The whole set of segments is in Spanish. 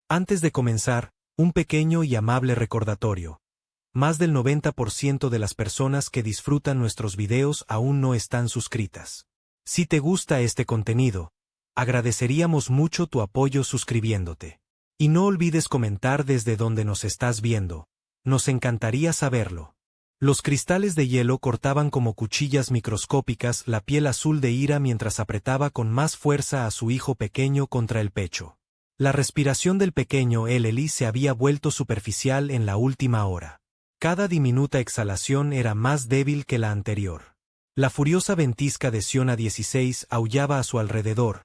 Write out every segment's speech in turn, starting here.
Antes de comenzar, un pequeño y amable recordatorio. Más del 90% de las personas que disfrutan nuestros videos aún no están suscritas. Si te gusta este contenido, agradeceríamos mucho tu apoyo suscribiéndote. Y no olvides comentar desde donde nos estás viendo. Nos encantaría saberlo. Los cristales de hielo cortaban como cuchillas microscópicas la piel azul de Ira mientras apretaba con más fuerza a su hijo pequeño contra el pecho. La respiración del pequeño Eleli se había vuelto superficial en la última hora. Cada diminuta exhalación era más débil que la anterior. La furiosa ventisca de Siona 16 aullaba a su alrededor,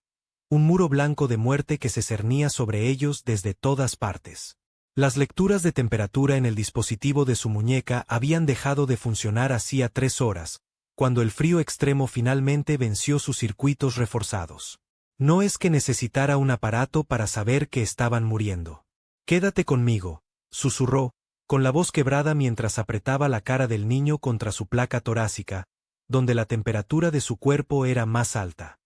un muro blanco de muerte que se cernía sobre ellos desde todas partes. Las lecturas de temperatura en el dispositivo de su muñeca habían dejado de funcionar hacía 3 horas, cuando el frío extremo finalmente venció sus circuitos reforzados. No es que necesitara un aparato para saber que estaban muriendo. «Quédate conmigo», susurró, con la voz quebrada mientras apretaba la cara del niño contra su placa torácica, donde la temperatura de su cuerpo era más alta.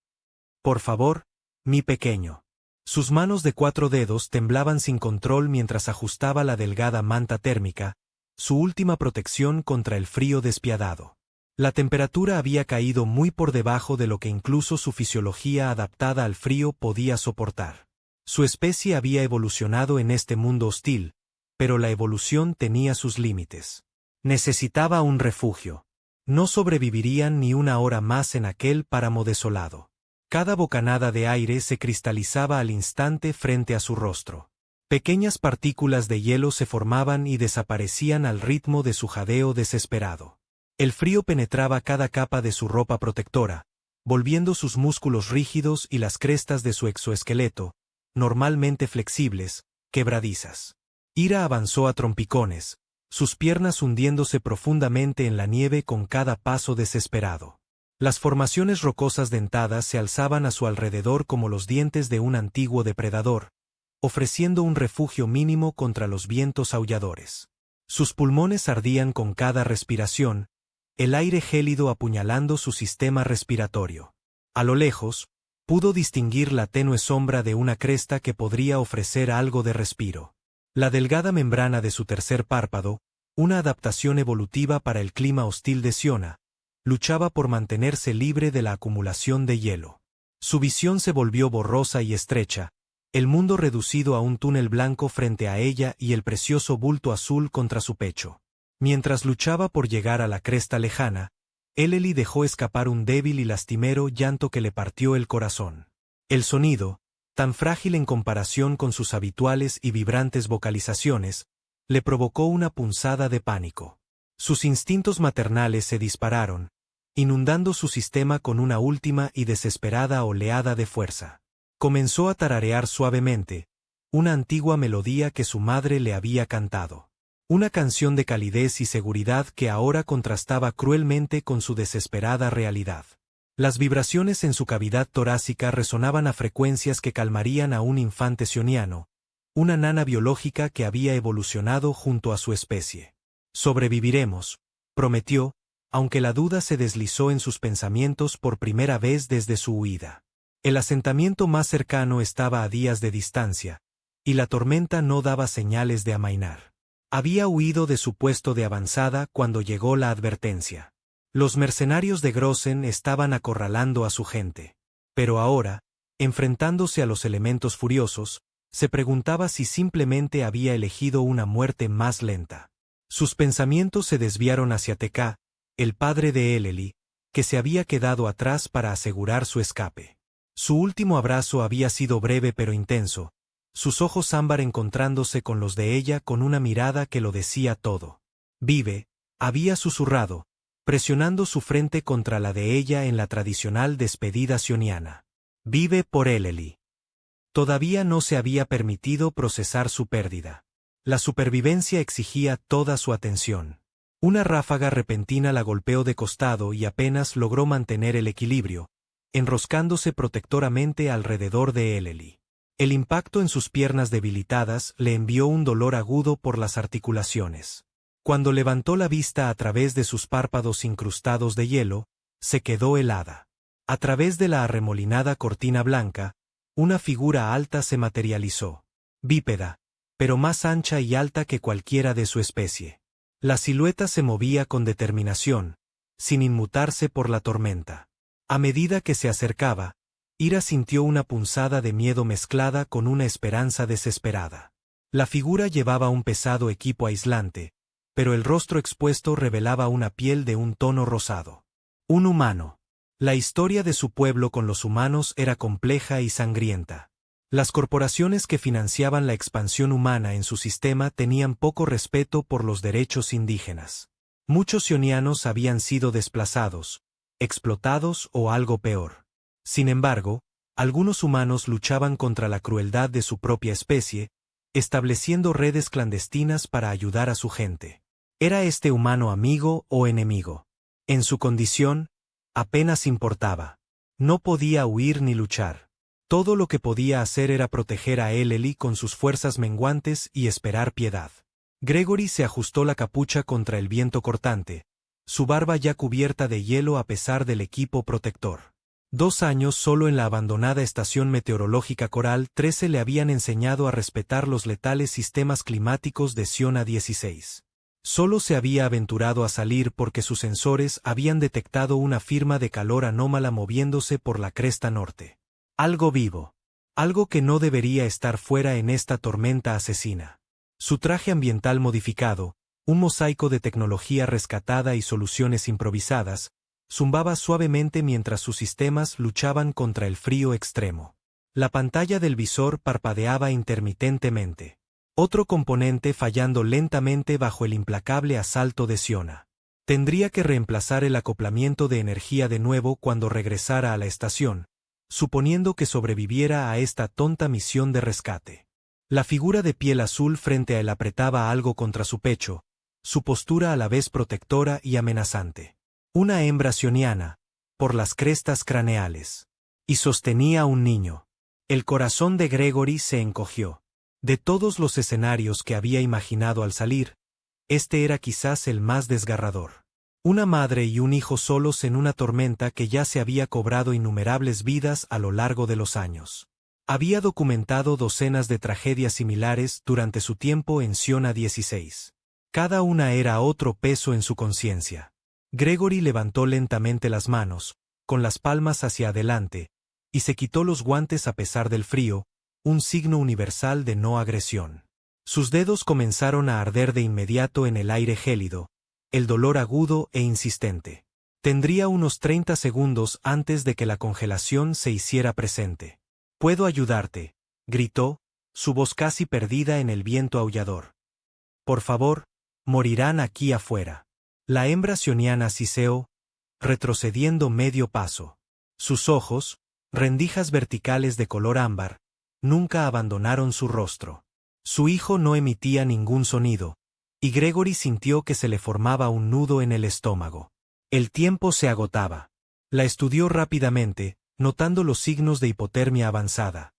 «Por favor, mi pequeño». Sus manos de 4 dedos temblaban sin control mientras ajustaba la delgada manta térmica, su última protección contra el frío despiadado. La temperatura había caído muy por debajo de lo que incluso su fisiología adaptada al frío podía soportar. Su especie había evolucionado en este mundo hostil, pero la evolución tenía sus límites. Necesitaba un refugio. No sobrevivirían ni una hora más en aquel páramo desolado. Cada bocanada de aire se cristalizaba al instante frente a su rostro. Pequeñas partículas de hielo se formaban y desaparecían al ritmo de su jadeo desesperado. El frío penetraba cada capa de su ropa protectora, volviendo sus músculos rígidos y las crestas de su exoesqueleto, normalmente flexibles, quebradizas. Ira avanzó a trompicones, sus piernas hundiéndose profundamente en la nieve con cada paso desesperado. Las formaciones rocosas dentadas se alzaban a su alrededor como los dientes de un antiguo depredador, ofreciendo un refugio mínimo contra los vientos aulladores. Sus pulmones ardían con cada respiración, el aire gélido apuñalando su sistema respiratorio. A lo lejos, pudo distinguir la tenue sombra de una cresta que podría ofrecer algo de respiro. La delgada membrana de su tercer párpado, una adaptación evolutiva para el clima hostil de Siona, luchaba por mantenerse libre de la acumulación de hielo. Su visión se volvió borrosa y estrecha, el mundo reducido a un túnel blanco frente a ella y el precioso bulto azul contra su pecho. Mientras luchaba por llegar a la cresta lejana, Eleli dejó escapar un débil y lastimero llanto que le partió el corazón. El sonido, tan frágil en comparación con sus habituales y vibrantes vocalizaciones, le provocó una punzada de pánico. Sus instintos maternales se dispararon, inundando su sistema con una última y desesperada oleada de fuerza. Comenzó a tararear suavemente, una antigua melodía que su madre le había cantado. Una canción de calidez y seguridad que ahora contrastaba cruelmente con su desesperada realidad. Las vibraciones en su cavidad torácica resonaban a frecuencias que calmarían a un infante sioniano, una nana biológica que había evolucionado junto a su especie. «Sobreviviremos», prometió, aunque la duda se deslizó en sus pensamientos por primera vez desde su huida. El asentamiento más cercano estaba a días de distancia, y la tormenta no daba señales de amainar. Había huido de su puesto de avanzada cuando llegó la advertencia. Los mercenarios de Grossen estaban acorralando a su gente. Pero ahora, enfrentándose a los elementos furiosos, se preguntaba si simplemente había elegido una muerte más lenta. Sus pensamientos se desviaron hacia Teka, el padre de Eleli, que se había quedado atrás para asegurar su escape. Su último abrazo había sido breve pero intenso, sus ojos ámbar encontrándose con los de ella con una mirada que lo decía todo. «Vive», había susurrado, presionando su frente contra la de ella en la tradicional despedida sioniana. «Vive por Eleli». Todavía no se había permitido procesar su pérdida. La supervivencia exigía toda su atención. Una ráfaga repentina la golpeó de costado y apenas logró mantener el equilibrio, enroscándose protectoramente alrededor de Eleli. El impacto en sus piernas debilitadas le envió un dolor agudo por las articulaciones. Cuando levantó la vista a través de sus párpados incrustados de hielo, se quedó helada. A través de la arremolinada cortina blanca, una figura alta se materializó. bípeda, pero más ancha y alta que cualquiera de su especie. La silueta se movía con determinación, sin inmutarse por la tormenta. A medida que se acercaba, Ira sintió una punzada de miedo mezclada con una esperanza desesperada. La figura llevaba un pesado equipo aislante, pero el rostro expuesto revelaba una piel de un tono rosado. Un humano. La historia de su pueblo con los humanos era compleja y sangrienta. Las corporaciones que financiaban la expansión humana en su sistema tenían poco respeto por los derechos indígenas. Muchos ionianos habían sido desplazados, explotados o algo peor. Sin embargo, algunos humanos luchaban contra la crueldad de su propia especie, estableciendo redes clandestinas para ayudar a su gente. ¿Era este humano amigo o enemigo? En su condición, apenas importaba. No podía huir ni luchar. Todo lo que podía hacer era proteger a Eleli con sus fuerzas menguantes y esperar piedad. Gregory se ajustó la capucha contra el viento cortante, su barba ya cubierta de hielo a pesar del equipo protector. 2 años solo en la abandonada estación meteorológica Coral 13 le habían enseñado a respetar los letales sistemas climáticos de Siona 16. Solo se había aventurado a salir porque sus sensores habían detectado una firma de calor anómala moviéndose por la cresta norte. Algo vivo. Algo que no debería estar fuera en esta tormenta asesina. Su traje ambiental modificado, un mosaico de tecnología rescatada y soluciones improvisadas, zumbaba suavemente mientras sus sistemas luchaban contra el frío extremo. La pantalla del visor parpadeaba intermitentemente. Otro componente fallando lentamente bajo el implacable asalto de Siona. Tendría que reemplazar el acoplamiento de energía de nuevo cuando regresara a la estación, suponiendo que sobreviviera a esta tonta misión de rescate. La figura de piel azul frente a él apretaba algo contra su pecho, su postura a la vez protectora y amenazante. Una hembra sioniana, por las crestas craneales. Y sostenía a un niño. El corazón de Gregory se encogió. De todos los escenarios que había imaginado al salir, este era quizás el más desgarrador. Una madre y un hijo solos en una tormenta que ya se había cobrado innumerables vidas a lo largo de los años. Había documentado docenas de tragedias similares durante su tiempo en Siona 16. Cada una era otro peso en su conciencia. Gregory levantó lentamente las manos, con las palmas hacia adelante, y se quitó los guantes a pesar del frío, un signo universal de no agresión. Sus dedos comenzaron a arder de inmediato en el aire gélido, el dolor agudo e insistente. Tendría unos 30 segundos antes de que la congelación se hiciera presente. «Puedo ayudarte», gritó, su voz casi perdida en el viento aullador. «Por favor, morirán aquí afuera». La hembra sioniana siseó, retrocediendo medio paso. Sus ojos, rendijas verticales de color ámbar, nunca abandonaron su rostro. Su hijo no emitía ningún sonido, y Gregory sintió que se le formaba un nudo en el estómago. El tiempo se agotaba. La estudió rápidamente, notando los signos de hipotermia avanzada.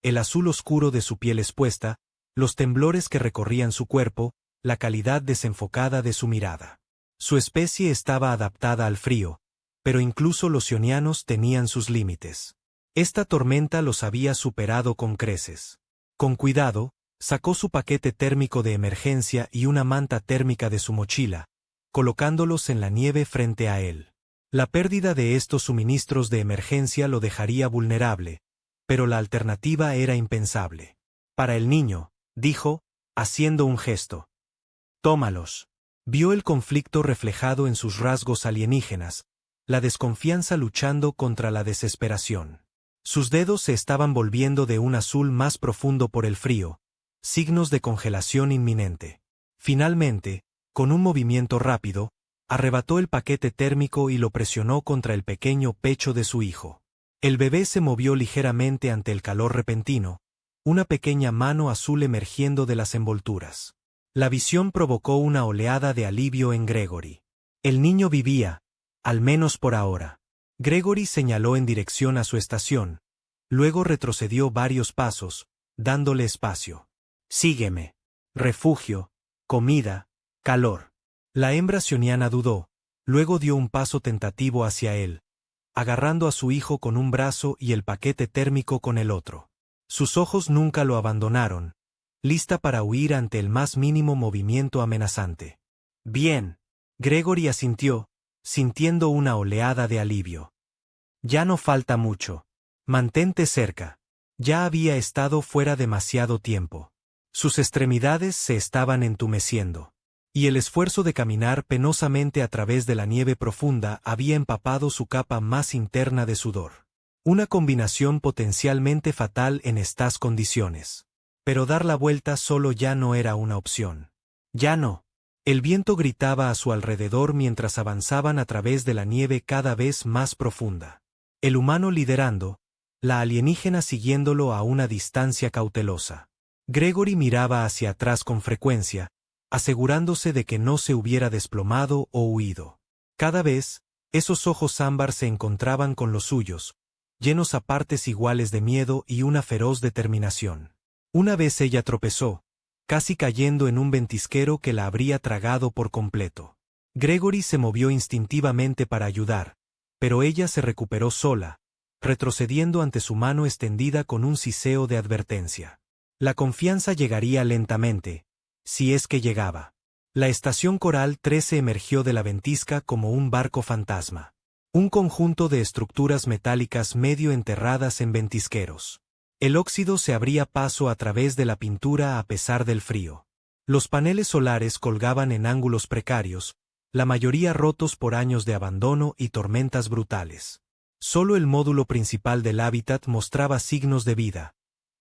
El azul oscuro de su piel expuesta, los temblores que recorrían su cuerpo, la calidad desenfocada de su mirada. Su especie estaba adaptada al frío, pero incluso los sionianos tenían sus límites. Esta tormenta los había superado con creces. Con cuidado, sacó su paquete térmico de emergencia y una manta térmica de su mochila, colocándolos en la nieve frente a él. La pérdida de estos suministros de emergencia lo dejaría vulnerable, pero la alternativa era impensable. Para el niño, dijo, haciendo un gesto. «Tómalos». Vio el conflicto reflejado en sus rasgos alienígenas, la desconfianza luchando contra la desesperación. Sus dedos se estaban volviendo de un azul más profundo por el frío, signos de congelación inminente. Finalmente, con un movimiento rápido, arrebató el paquete térmico y lo presionó contra el pequeño pecho de su hijo. El bebé se movió ligeramente ante el calor repentino, una pequeña mano azul emergiendo de las envolturas. La visión provocó una oleada de alivio en Gregory. El niño vivía, al menos por ahora. Gregory señaló en dirección a su estación, luego retrocedió varios pasos, dándole espacio. «Sígueme». Refugio, comida, calor. La hembra sioniana dudó, luego dio un paso tentativo hacia él, agarrando a su hijo con un brazo y el paquete térmico con el otro. Sus ojos nunca lo abandonaron, lista para huir ante el más mínimo movimiento amenazante. Bien. Gregory asintió, sintiendo una oleada de alivio. Ya no falta mucho. Mantente cerca. Ya había estado fuera demasiado tiempo. Sus extremidades se estaban entumeciendo. Y el esfuerzo de caminar penosamente a través de la nieve profunda había empapado su capa más interna de sudor. Una combinación potencialmente fatal en estas condiciones. Pero dar la vuelta solo ya no era una opción. Ya no. El viento gritaba a su alrededor mientras avanzaban a través de la nieve cada vez más profunda. El humano liderando, la alienígena siguiéndolo a una distancia cautelosa. Gregory miraba hacia atrás con frecuencia, asegurándose de que no se hubiera desplomado o huido. Cada vez, esos ojos ámbar se encontraban con los suyos, llenos a partes iguales de miedo y una feroz determinación. Una vez ella tropezó, casi cayendo en un ventisquero que la habría tragado por completo. Gregory se movió instintivamente para ayudar, pero ella se recuperó sola, retrocediendo ante su mano extendida con un siseo de advertencia. La confianza llegaría lentamente, si es que llegaba. La estación Coral 13 emergió de la ventisca como un barco fantasma. Un conjunto de estructuras metálicas medio enterradas en ventisqueros. El óxido se abría paso a través de la pintura a pesar del frío. Los paneles solares colgaban en ángulos precarios, la mayoría rotos por años de abandono y tormentas brutales. Solo el módulo principal del hábitat mostraba signos de vida.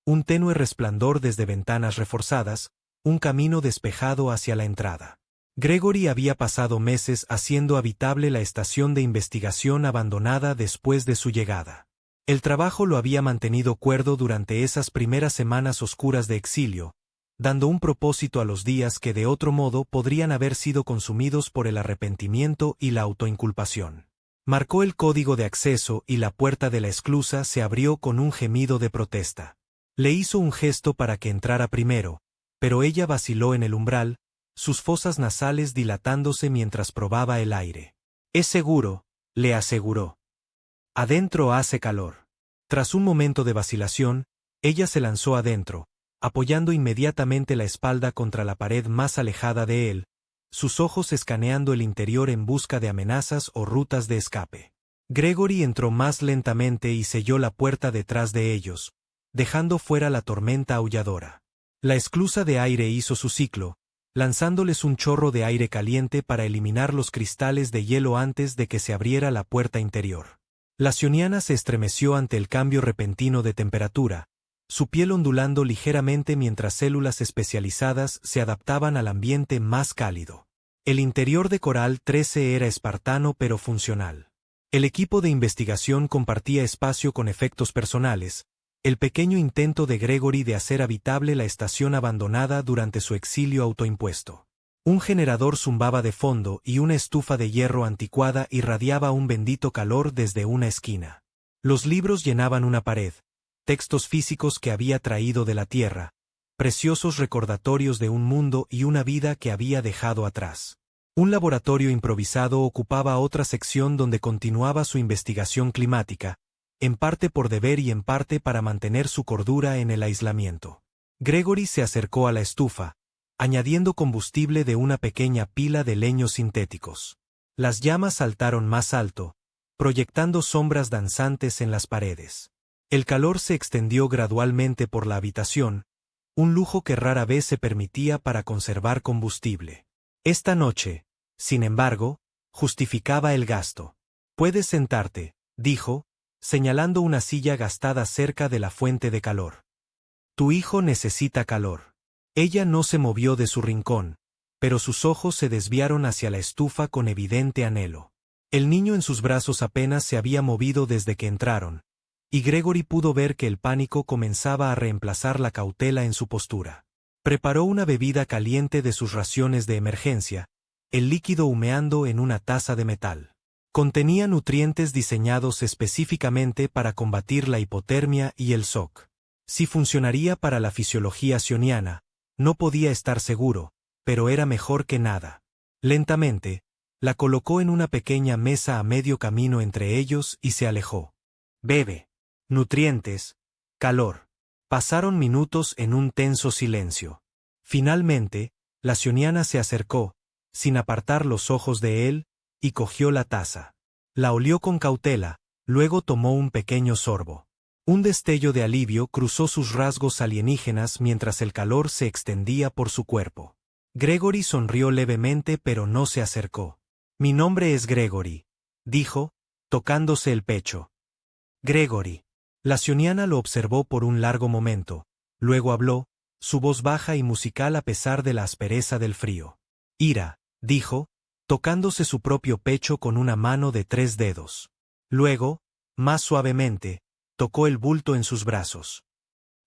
Un tenue resplandor desde ventanas reforzadas, un camino despejado hacia la entrada. Gregory había pasado meses haciendo habitable la estación de investigación abandonada después de su llegada. El trabajo lo había mantenido cuerdo durante esas primeras semanas oscuras de exilio, dando un propósito a los días que de otro modo podrían haber sido consumidos por el arrepentimiento y la autoinculpación. Marcó el código de acceso y la puerta de la esclusa se abrió con un gemido de protesta. Le hizo un gesto para que entrara primero, pero ella vaciló en el umbral, sus fosas nasales dilatándose mientras probaba el aire. «Es seguro», le aseguró. «Adentro hace calor». Tras un momento de vacilación, ella se lanzó adentro, apoyando inmediatamente la espalda contra la pared más alejada de él, sus ojos escaneando el interior en busca de amenazas o rutas de escape. Gregory entró más lentamente y selló la puerta detrás de ellos, dejando fuera la tormenta aulladora. La esclusa de aire hizo su ciclo, lanzándoles un chorro de aire caliente para eliminar los cristales de hielo antes de que se abriera la puerta interior. La sioniana se estremeció ante el cambio repentino de temperatura, su piel ondulando ligeramente mientras células especializadas se adaptaban al ambiente más cálido. El interior de Coral 13 era espartano pero funcional. El equipo de investigación compartía espacio con efectos personales, el pequeño intento de Gregory de hacer habitable la estación abandonada durante su exilio autoimpuesto. Un generador zumbaba de fondo y una estufa de hierro anticuada irradiaba un bendito calor desde una esquina. Los libros llenaban una pared, textos físicos que había traído de la tierra, preciosos recordatorios de un mundo y una vida que había dejado atrás. Un laboratorio improvisado ocupaba otra sección donde continuaba su investigación climática, en parte por deber y en parte para mantener su cordura en el aislamiento. Gregory se acercó a la estufa, añadiendo combustible de una pequeña pila de leños sintéticos. Las llamas saltaron más alto, proyectando sombras danzantes en las paredes. El calor se extendió gradualmente por la habitación, un lujo que rara vez se permitía para conservar combustible. Esta noche, sin embargo, justificaba el gasto. «Puedes sentarte», dijo, señalando una silla gastada cerca de la fuente de calor. «Tu hijo necesita calor». Ella no se movió de su rincón, pero sus ojos se desviaron hacia la estufa con evidente anhelo. El niño en sus brazos apenas se había movido desde que entraron, y Gregory pudo ver que el pánico comenzaba a reemplazar la cautela en su postura. Preparó una bebida caliente de sus raciones de emergencia, el líquido humeando en una taza de metal. Contenía nutrientes diseñados específicamente para combatir la hipotermia y el shock. Si funcionaría para la fisiología sioniana, no podía estar seguro, pero era mejor que nada. Lentamente, la colocó en una pequeña mesa a medio camino entre ellos y se alejó. «Bebe. Nutrientes. Calor. Pasaron minutos en un tenso silencio. Finalmente, la sioniana se acercó, sin apartar los ojos de él, y cogió la taza. La olió con cautela, luego tomó un pequeño sorbo. Un destello de alivio cruzó sus rasgos alienígenas mientras el calor se extendía por su cuerpo. Gregory sonrió levemente pero no se acercó. «Mi nombre es Gregory», dijo, tocándose el pecho. «Gregory». La sioniana lo observó por un largo momento, luego habló, su voz baja y musical a pesar de la aspereza del frío. «Ira», dijo, tocándose su propio pecho con una mano de 3 dedos. Luego, más suavemente, tocó el bulto en sus brazos.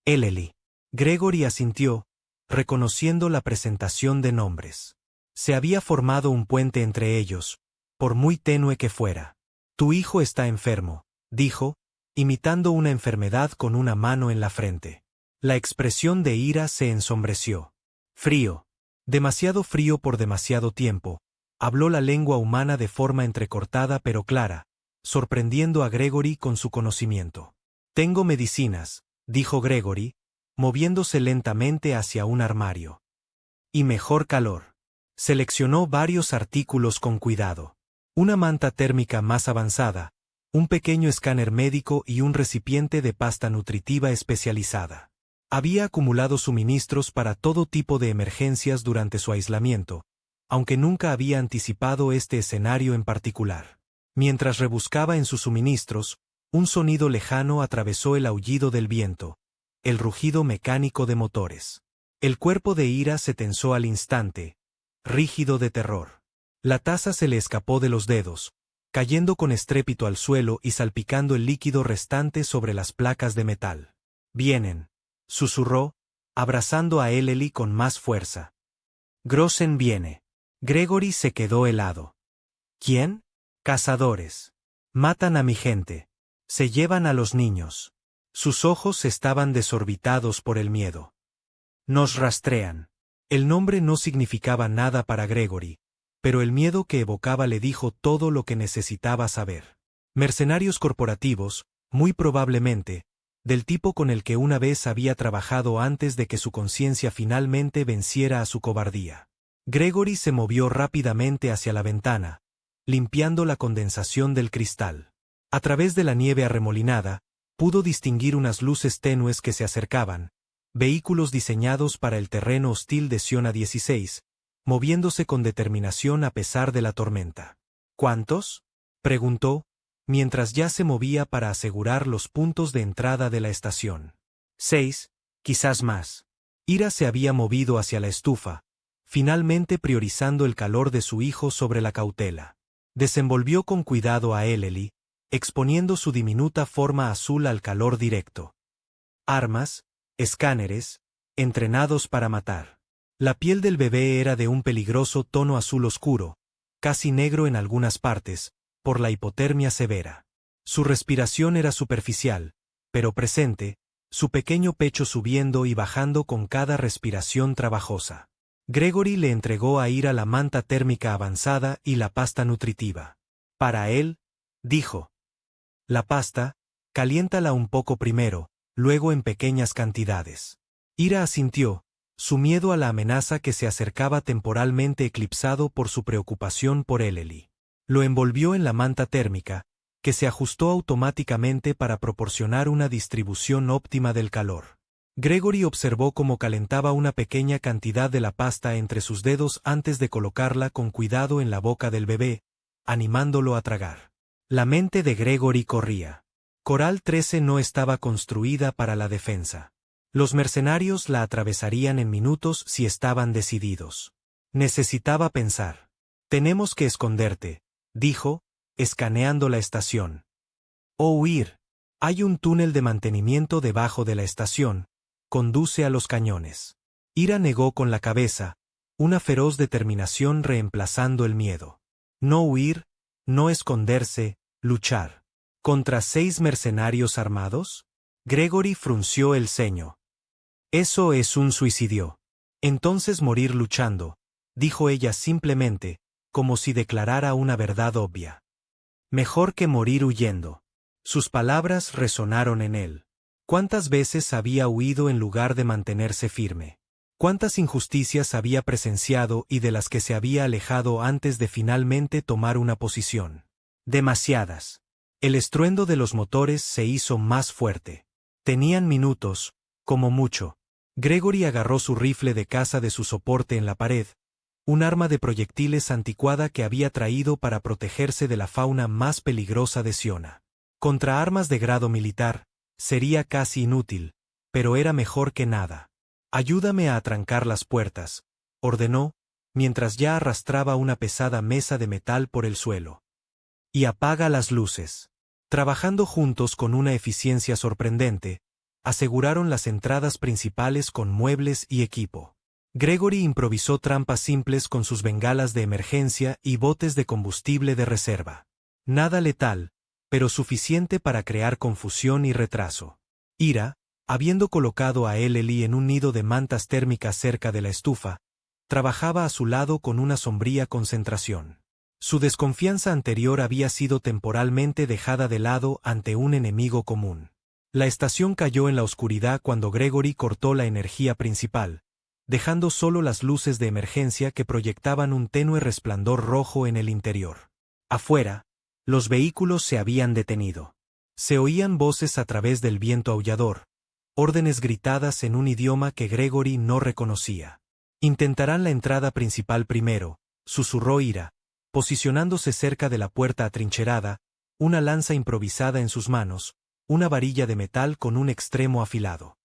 «Eleli». Gregory asintió, reconociendo la presentación de nombres. Se había formado un puente entre ellos, por muy tenue que fuera. «Tu hijo está enfermo», dijo, imitando una enfermedad con una mano en la frente. La expresión de Ira se ensombreció. «Frío. Demasiado frío por demasiado tiempo», habló la lengua humana de forma entrecortada pero clara, sorprendiendo a Gregory con su conocimiento. «Tengo medicinas», dijo Gregory, moviéndose lentamente hacia un armario. «Y mejor calor». Seleccionó varios artículos con cuidado. Una manta térmica más avanzada, un pequeño escáner médico y un recipiente de pasta nutritiva especializada. Había acumulado suministros para todo tipo de emergencias durante su aislamiento, aunque nunca había anticipado este escenario en particular. Mientras rebuscaba en sus suministros, un sonido lejano atravesó el aullido del viento, el rugido mecánico de motores. El cuerpo de Ira se tensó al instante, rígido de terror. La taza se le escapó de los dedos, cayendo con estrépito al suelo y salpicando el líquido restante sobre las placas de metal. «Vienen», susurró, abrazando a Eleli con más fuerza. «Grossen viene». Gregory se quedó helado. «¿Quién?» «Cazadores. Matan a mi gente. Se llevan a los niños». Sus ojos estaban desorbitados por el miedo. «Nos rastrean». El nombre no significaba nada para Gregory, pero el miedo que evocaba le dijo todo lo que necesitaba saber. Mercenarios corporativos, muy probablemente, del tipo con el que una vez había trabajado antes de que su conciencia finalmente venciera a su cobardía. Gregory se movió rápidamente hacia la ventana, limpiando la condensación del cristal. A través de la nieve arremolinada, pudo distinguir unas luces tenues que se acercaban, vehículos diseñados para el terreno hostil de Siona 16, moviéndose con determinación a pesar de la tormenta. «¿Cuántos?», preguntó, mientras ya se movía para asegurar los puntos de entrada de la estación. 6, quizás más. Ira se había movido hacia la estufa, finalmente priorizando el calor de su hijo sobre la cautela. Desenvolvió con cuidado a Eleli, exponiendo su diminuta forma azul al calor directo. Armas, escáneres, entrenados para matar. La piel del bebé era de un peligroso tono azul oscuro, casi negro en algunas partes, por la hipotermia severa. Su respiración era superficial, pero presente, su pequeño pecho subiendo y bajando con cada respiración trabajosa. Gregory le entregó a Ira la manta térmica avanzada y la pasta nutritiva. «Para él», dijo. «La pasta, caliéntala un poco primero, luego en pequeñas cantidades». Ira asintió, su miedo a la amenaza que se acercaba temporalmente eclipsado por su preocupación por Eleli. Lo envolvió en la manta térmica, que se ajustó automáticamente para proporcionar una distribución óptima del calor. Gregory observó cómo calentaba una pequeña cantidad de la pasta entre sus dedos antes de colocarla con cuidado en la boca del bebé, animándolo a tragar. La mente de Gregory corría. Coral 13 no estaba construida para la defensa. Los mercenarios la atravesarían en minutos si estaban decididos. Necesitaba pensar. «Tenemos que esconderte», dijo, escaneando la estación. «O huir. Hay un túnel de mantenimiento debajo de la estación. Conduce a los cañones». Ira negó con la cabeza, una feroz determinación reemplazando el miedo. No huir, no esconderse, luchar. ¿Contra 6 mercenarios armados? Gregory frunció el ceño. «Eso es un suicidio. Entonces morir luchando», dijo ella simplemente, como si declarara una verdad obvia. «Mejor que morir huyendo». Sus palabras resonaron en él. ¿Cuántas veces había huido en lugar de mantenerse firme? ¿Cuántas injusticias había presenciado y de las que se había alejado antes de finalmente tomar una posición? Demasiadas. El estruendo de los motores se hizo más fuerte. Tenían minutos, como mucho. Gregory agarró su rifle de caza de su soporte en la pared, un arma de proyectiles anticuada que había traído para protegerse de la fauna más peligrosa de Siona. Contra armas de grado militar, sería casi inútil, pero era mejor que nada. «Ayúdame a atrancar las puertas», ordenó, mientras ya arrastraba una pesada mesa de metal por el suelo. «Y apaga las luces». Trabajando juntos con una eficiencia sorprendente, aseguraron las entradas principales con muebles y equipo. Gregory improvisó trampas simples con sus bengalas de emergencia y botes de combustible de reserva. Nada letal, pero suficiente para crear confusión y retraso. Ira, habiendo colocado a Eleli en un nido de mantas térmicas cerca de la estufa, trabajaba a su lado con una sombría concentración. Su desconfianza anterior había sido temporalmente dejada de lado ante un enemigo común. La estación cayó en la oscuridad cuando Gregory cortó la energía principal, dejando solo las luces de emergencia que proyectaban un tenue resplandor rojo en el interior. Afuera, los vehículos se habían detenido. Se oían voces a través del viento aullador, órdenes gritadas en un idioma que Gregory no reconocía. «Intentarán la entrada principal primero», susurró Ira, posicionándose cerca de la puerta atrincherada, una lanza improvisada en sus manos, una varilla de metal con un extremo afilado.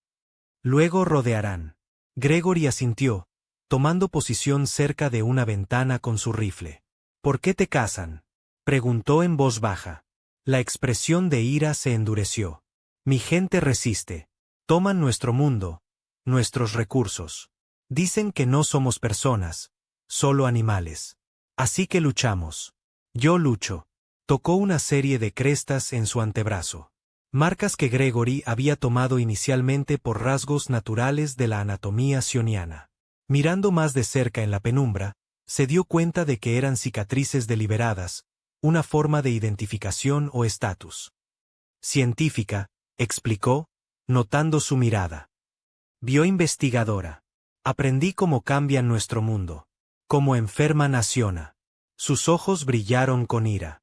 «Luego rodearán». Gregory asintió, tomando posición cerca de una ventana con su rifle. «¿Por qué te cazan?», preguntó en voz baja. La expresión de Ira se endureció. «Mi gente resiste. Toman nuestro mundo, nuestros recursos. Dicen que no somos personas, solo animales. Así que luchamos. Yo lucho». Tocó una serie de crestas en su antebrazo. Marcas que Gregory había tomado inicialmente por rasgos naturales de la anatomía sioniana. Mirando más de cerca en la penumbra, se dio cuenta de que eran cicatrices deliberadas, una forma de identificación o estatus. «Científica», explicó, notando su mirada. «Bioinvestigadora. Aprendí cómo cambian nuestro mundo. Como enferma naciona». Sus ojos brillaron con ira.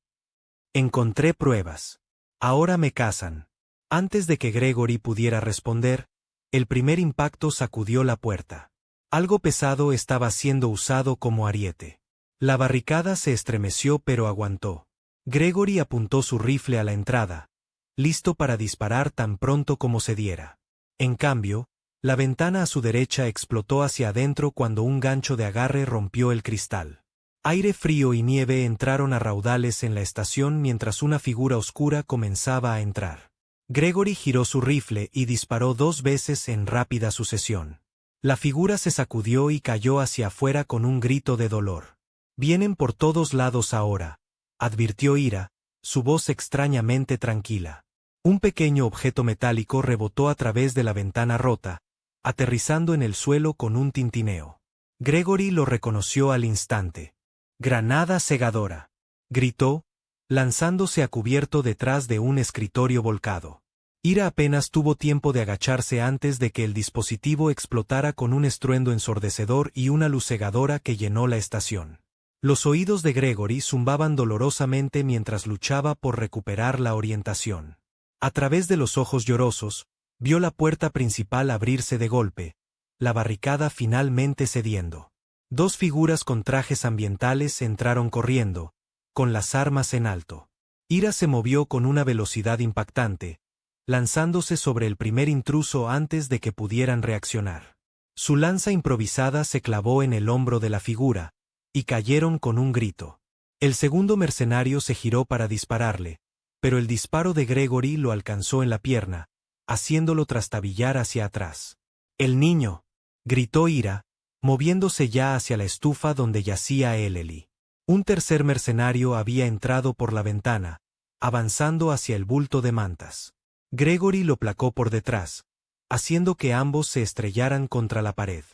«Encontré pruebas. Ahora me cazan». Antes de que Gregory pudiera responder, el primer impacto sacudió la puerta. Algo pesado estaba siendo usado como ariete. La barricada se estremeció pero aguantó. Gregory apuntó su rifle a la entrada, listo para disparar tan pronto como se diera. En cambio, la ventana a su derecha explotó hacia adentro cuando un gancho de agarre rompió el cristal. Aire frío y nieve entraron a raudales en la estación mientras una figura oscura comenzaba a entrar. Gregory giró su rifle y disparó 2 veces en rápida sucesión. La figura se sacudió y cayó hacia afuera con un grito de dolor. «Vienen por todos lados ahora», advirtió Ira, su voz extrañamente tranquila. Un pequeño objeto metálico rebotó a través de la ventana rota, aterrizando en el suelo con un tintineo. Gregory lo reconoció al instante. «Granada segadora», gritó, lanzándose a cubierto detrás de un escritorio volcado. Ira apenas tuvo tiempo de agacharse antes de que el dispositivo explotara con un estruendo ensordecedor y una luz cegadora que llenó la estación. Los oídos de Gregory zumbaban dolorosamente mientras luchaba por recuperar la orientación. A través de los ojos llorosos, vio la puerta principal abrirse de golpe, la barricada finalmente cediendo. 2 figuras con trajes ambientales entraron corriendo, con las armas en alto. Ira se movió con una velocidad impactante, lanzándose sobre el primer intruso antes de que pudieran reaccionar. Su lanza improvisada se clavó en el hombro de la figura, y cayeron con un grito. El segundo mercenario se giró para dispararle, pero el disparo de Gregory lo alcanzó en la pierna, haciéndolo trastabillar hacia atrás. «El niño», gritó Ira, moviéndose ya hacia la estufa donde yacía Eleli. Un tercer mercenario había entrado por la ventana, avanzando hacia el bulto de mantas. Gregory lo placó por detrás, haciendo que ambos se estrellaran contra la pared.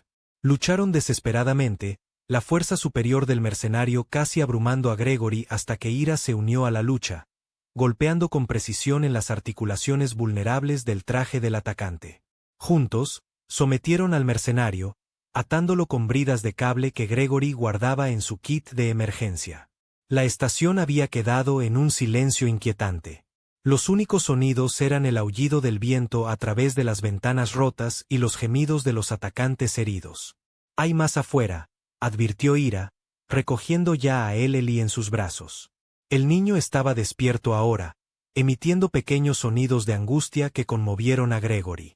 Lucharon desesperadamente, la fuerza superior del mercenario casi abrumando a Gregory hasta que Ira se unió a la lucha, golpeando con precisión en las articulaciones vulnerables del traje del atacante. Juntos, sometieron al mercenario, atándolo con bridas de cable que Gregory guardaba en su kit de emergencia. La estación había quedado en un silencio inquietante. Los únicos sonidos eran el aullido del viento a través de las ventanas rotas y los gemidos de los atacantes heridos. «Hay más afuera», advirtió Ira, recogiendo ya a Eleli en sus brazos. El niño estaba despierto ahora, emitiendo pequeños sonidos de angustia que conmovieron a Gregory.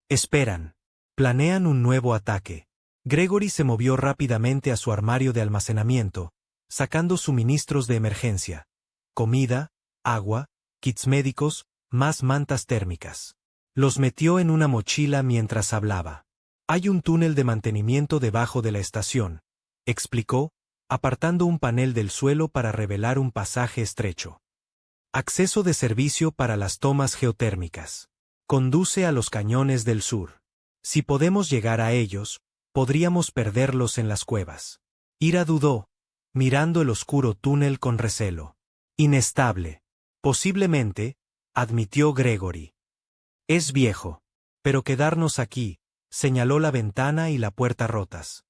«Esperan. Planean un nuevo ataque». Gregory se movió rápidamente a su armario de almacenamiento, sacando suministros de emergencia: comida, agua, kits médicos, más mantas térmicas. Los metió en una mochila mientras hablaba. «Hay un túnel de mantenimiento debajo de la estación», explicó, apartando un panel del suelo para revelar un pasaje estrecho. «Acceso de servicio para las tomas geotérmicas. Conduce a los cañones del sur. Si podemos llegar a ellos, podríamos perderlos en las cuevas». Ira dudó, mirando el oscuro túnel con recelo. «Inestable. Posiblemente», admitió Gregory. «Es viejo. Pero quedarnos aquí», señaló la ventana y la puerta rotas.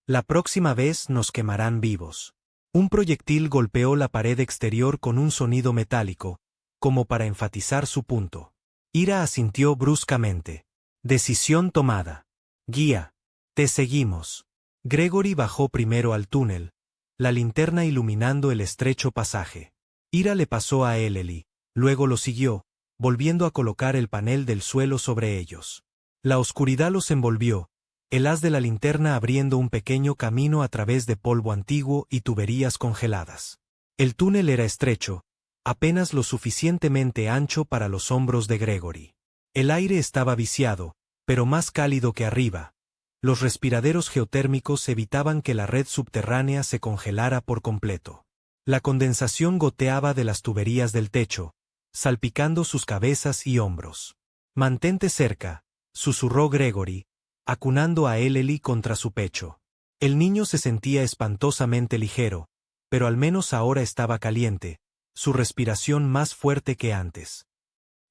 «La próxima vez nos quemarán vivos». Un proyectil golpeó la pared exterior con un sonido metálico, como para enfatizar su punto. Ira asintió bruscamente. «Decisión tomada. Guía. Te seguimos». Gregory bajó primero al túnel, la linterna iluminando el estrecho pasaje. Ira le pasó a Eleli, luego lo siguió, volviendo a colocar el panel del suelo sobre ellos. La oscuridad los envolvió, el haz de la linterna abriendo un pequeño camino a través de polvo antiguo y tuberías congeladas. El túnel era estrecho, apenas lo suficientemente ancho para los hombros de Gregory. El aire estaba viciado, pero más cálido que arriba. Los respiraderos geotérmicos evitaban que la red subterránea se congelara por completo. La condensación goteaba de las tuberías del techo, salpicando sus cabezas y hombros. «Mantente cerca», susurró Gregory, acunando a Eleli contra su pecho. El niño se sentía espantosamente ligero, pero al menos ahora estaba caliente, su respiración más fuerte que antes.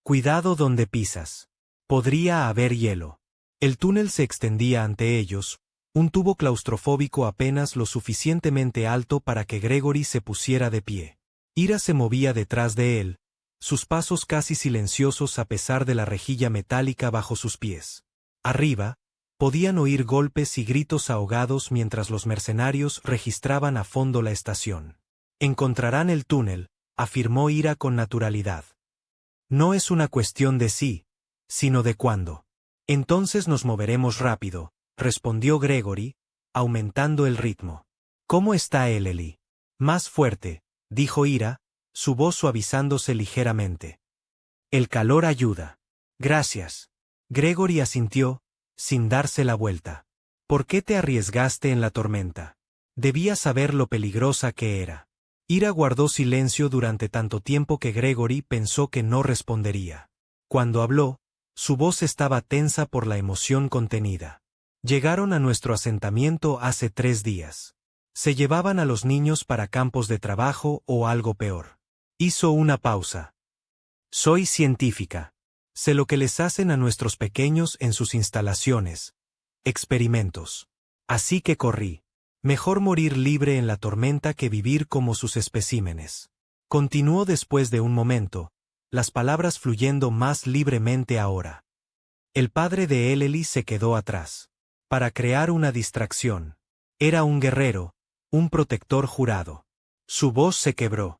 «Cuidado donde pisas. Podría haber hielo». El túnel se extendía ante ellos, un tubo claustrofóbico apenas lo suficientemente alto para que Gregory se pusiera de pie. Ira se movía detrás de él, sus pasos casi silenciosos a pesar de la rejilla metálica bajo sus pies. Arriba, podían oír golpes y gritos ahogados mientras los mercenarios registraban a fondo la estación. «Encontrarán el túnel», afirmó Ira con naturalidad. «No es una cuestión de si, sino de cuándo. Entonces nos moveremos rápido», respondió Gregory, aumentando el ritmo. «¿Cómo está Eleli?» «Más fuerte», dijo Ira, su voz suavizándose ligeramente. «El calor ayuda». «Gracias». Gregory asintió, sin darse la vuelta. «¿Por qué te arriesgaste en la tormenta? Debías saber lo peligrosa que era». Ira guardó silencio durante tanto tiempo que Gregory pensó que no respondería. Cuando habló, su voz estaba tensa por la emoción contenida. «Llegaron a nuestro asentamiento hace 3 días. Se llevaban a los niños para campos de trabajo o algo peor». Hizo una pausa. «Soy científica. Sé lo que les hacen a nuestros pequeños en sus instalaciones. Experimentos. Así que corrí. Mejor morir libre en la tormenta que vivir como sus especímenes». Continuó después de un momento, las palabras fluyendo más libremente ahora. El padre de Eleli se quedó atrás. Para crear una distracción. Era un guerrero, un protector jurado. Su voz se quebró.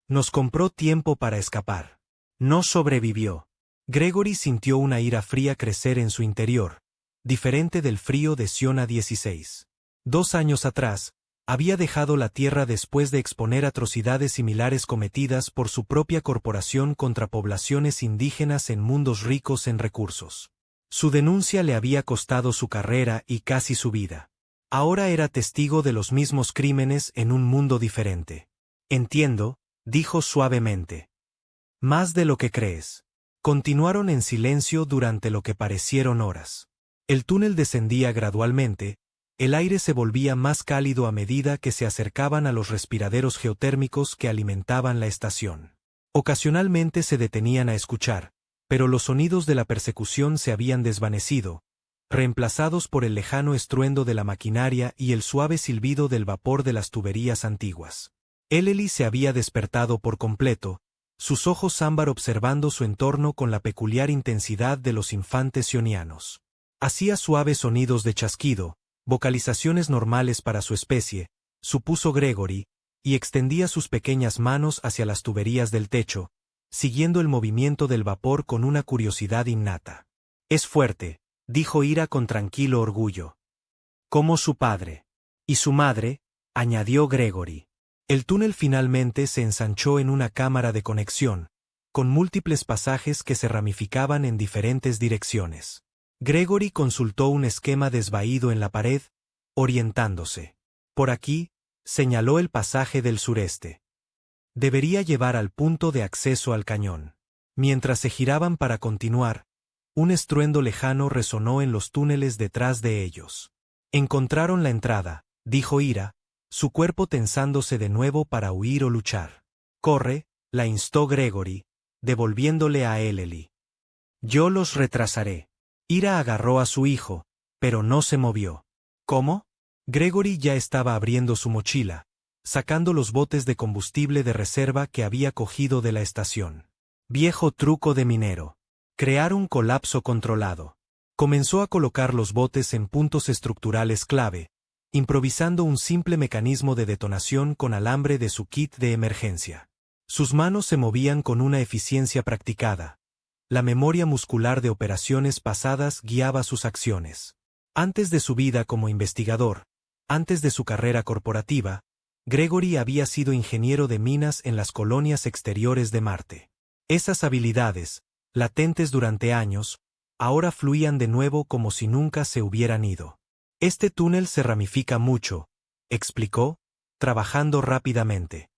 Nos compró tiempo para escapar. No sobrevivió. Gregory sintió una ira fría crecer en su interior, diferente del frío de Siona 16. 2 años atrás, había dejado la tierra después de exponer atrocidades similares cometidas por su propia corporación contra poblaciones indígenas en mundos ricos en recursos. Su denuncia le había costado su carrera y casi su vida. Ahora era testigo de los mismos crímenes en un mundo diferente. «Entiendo», dijo suavemente. «Más de lo que crees». Continuaron en silencio durante lo que parecieron horas. El túnel descendía gradualmente, el aire se volvía más cálido a medida que se acercaban a los respiraderos geotérmicos que alimentaban la estación. Ocasionalmente se detenían a escuchar, pero los sonidos de la persecución se habían desvanecido, reemplazados por el lejano estruendo de la maquinaria y el suave silbido del vapor de las tuberías antiguas. Eleli se había despertado por completo, sus ojos ámbar observando su entorno con la peculiar intensidad de los infantes sionianos. Hacía suaves sonidos de chasquido, vocalizaciones normales para su especie, supuso Gregory, y extendía sus pequeñas manos hacia las tuberías del techo, siguiendo el movimiento del vapor con una curiosidad innata. «Es fuerte», dijo Ira con tranquilo orgullo. «Como su padre. Y su madre», añadió Gregory. El túnel finalmente se ensanchó en una cámara de conexión, con múltiples pasajes que se ramificaban en diferentes direcciones. Gregory consultó un esquema desvaído en la pared, orientándose. «Por aquí», señaló el pasaje del sureste. Debería llevar al punto de acceso al cañón. Mientras se giraban para continuar, un estruendo lejano resonó en los túneles detrás de ellos. «Encontraron la entrada», dijo Ira, su cuerpo tensándose de nuevo para huir o luchar. «Corre», la instó Gregory, devolviéndole a Eleli. «Yo los retrasaré». Ira agarró a su hijo, pero no se movió. «¿Cómo?» Gregory ya estaba abriendo su mochila, sacando los botes de combustible de reserva que había cogido de la estación. Viejo truco de minero. Crear un colapso controlado. Comenzó a colocar los botes en puntos estructurales clave, improvisando un simple mecanismo de detonación con alambre de su kit de emergencia. Sus manos se movían con una eficiencia practicada. La memoria muscular de operaciones pasadas guiaba sus acciones. Antes de su vida como investigador, antes de su carrera corporativa, Gregory había sido ingeniero de minas en las colonias exteriores de Marte. Esas habilidades, latentes durante años, ahora fluían de nuevo como si nunca se hubieran ido. «Este túnel se ramifica mucho», explicó, trabajando rápidamente.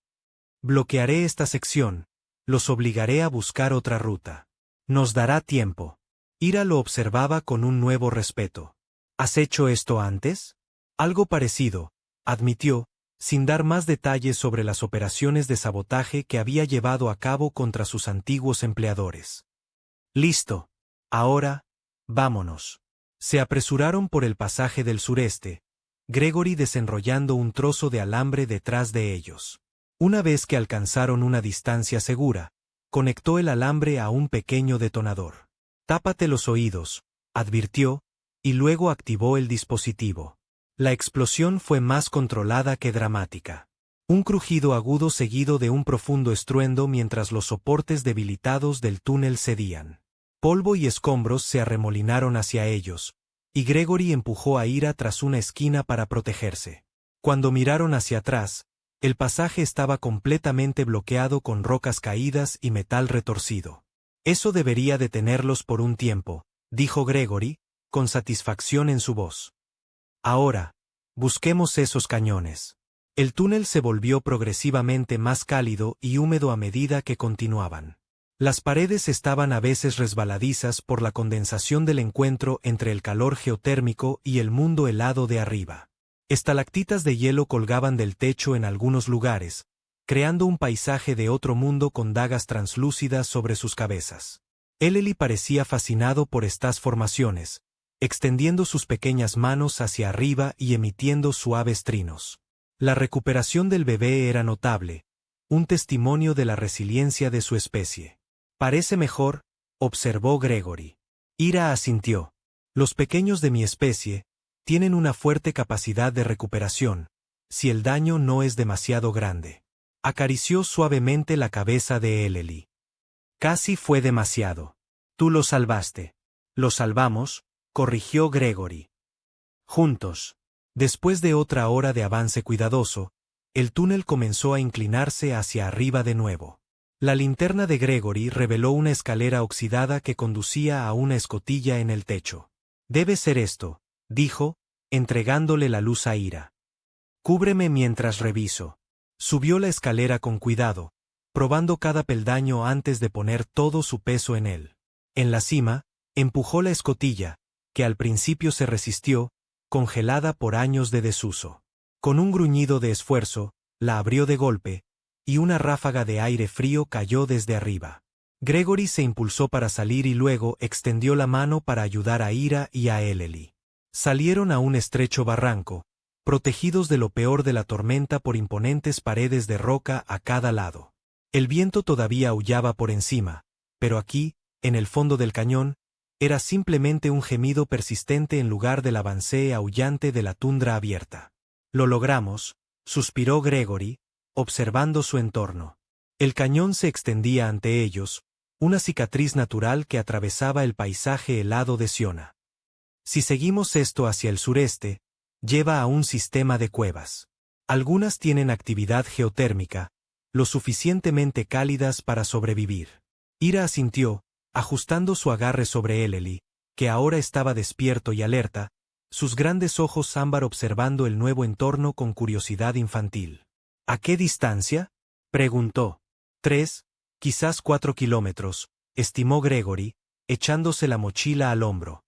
«Bloquearé esta sección, los obligaré a buscar otra ruta. Nos dará tiempo». Ira lo observaba con un nuevo respeto. «¿Has hecho esto antes?» «Algo parecido», admitió, sin dar más detalles sobre las operaciones de sabotaje que había llevado a cabo contra sus antiguos empleadores. «Listo. Ahora, vámonos». Se apresuraron por el pasaje del sureste, Gregory desenrollando un trozo de alambre detrás de ellos. Una vez que alcanzaron una distancia segura, conectó el alambre a un pequeño detonador. «Tápate los oídos», advirtió, y luego activó el dispositivo. La explosión fue más controlada que dramática. Un crujido agudo seguido de un profundo estruendo mientras los soportes debilitados del túnel cedían. Polvo y escombros se arremolinaron hacia ellos, y Gregory empujó a Ira tras una esquina para protegerse. Cuando miraron hacia atrás, el pasaje estaba completamente bloqueado con rocas caídas y metal retorcido. «Eso debería detenerlos por un tiempo», dijo Gregory, con satisfacción en su voz. «Ahora, busquemos esos cañones». El túnel se volvió progresivamente más cálido y húmedo a medida que continuaban. Las paredes estaban a veces resbaladizas por la condensación del encuentro entre el calor geotérmico y el mundo helado de arriba. Estalactitas de hielo colgaban del techo en algunos lugares, creando un paisaje de otro mundo con dagas translúcidas sobre sus cabezas. Eleli parecía fascinado por estas formaciones, extendiendo sus pequeñas manos hacia arriba y emitiendo suaves trinos. La recuperación del bebé era notable, un testimonio de la resiliencia de su especie. «Parece mejor», observó Gregory. Ira asintió. «Los pequeños de mi especie tienen una fuerte capacidad de recuperación, si el daño no es demasiado grande». Acarició suavemente la cabeza de Eleli. «Casi fue demasiado. Tú lo salvaste». «Lo salvamos», corrigió Gregory. «Juntos». Después de otra hora de avance cuidadoso, el túnel comenzó a inclinarse hacia arriba de nuevo. La linterna de Gregory reveló una escalera oxidada que conducía a una escotilla en el techo. «Debe ser esto», dijo, entregándole la luz a Ira. «Cúbreme mientras reviso». Subió la escalera con cuidado, probando cada peldaño antes de poner todo su peso en él. En la cima, empujó la escotilla, que al principio se resistió, congelada por años de desuso. Con un gruñido de esfuerzo, la abrió de golpe, y una ráfaga de aire frío cayó desde arriba. Gregory se impulsó para salir y luego extendió la mano para ayudar a Ira y a Eleli. Salieron a un estrecho barranco, protegidos de lo peor de la tormenta por imponentes paredes de roca a cada lado. El viento todavía aullaba por encima, pero aquí, en el fondo del cañón, era simplemente un gemido persistente en lugar del avancée aullante de la tundra abierta. «Lo logramos», suspiró Gregory, observando su entorno. El cañón se extendía ante ellos, una cicatriz natural que atravesaba el paisaje helado de Siona. Si seguimos esto hacia el sureste, lleva a un sistema de cuevas. Algunas tienen actividad geotérmica, lo suficientemente cálidas para sobrevivir. Ira asintió, ajustando su agarre sobre Eleli, que ahora estaba despierto y alerta, sus grandes ojos ámbar observando el nuevo entorno con curiosidad infantil. ¿A qué distancia?, preguntó. 3, quizás 4 kilómetros, estimó Gregory, echándose la mochila al hombro.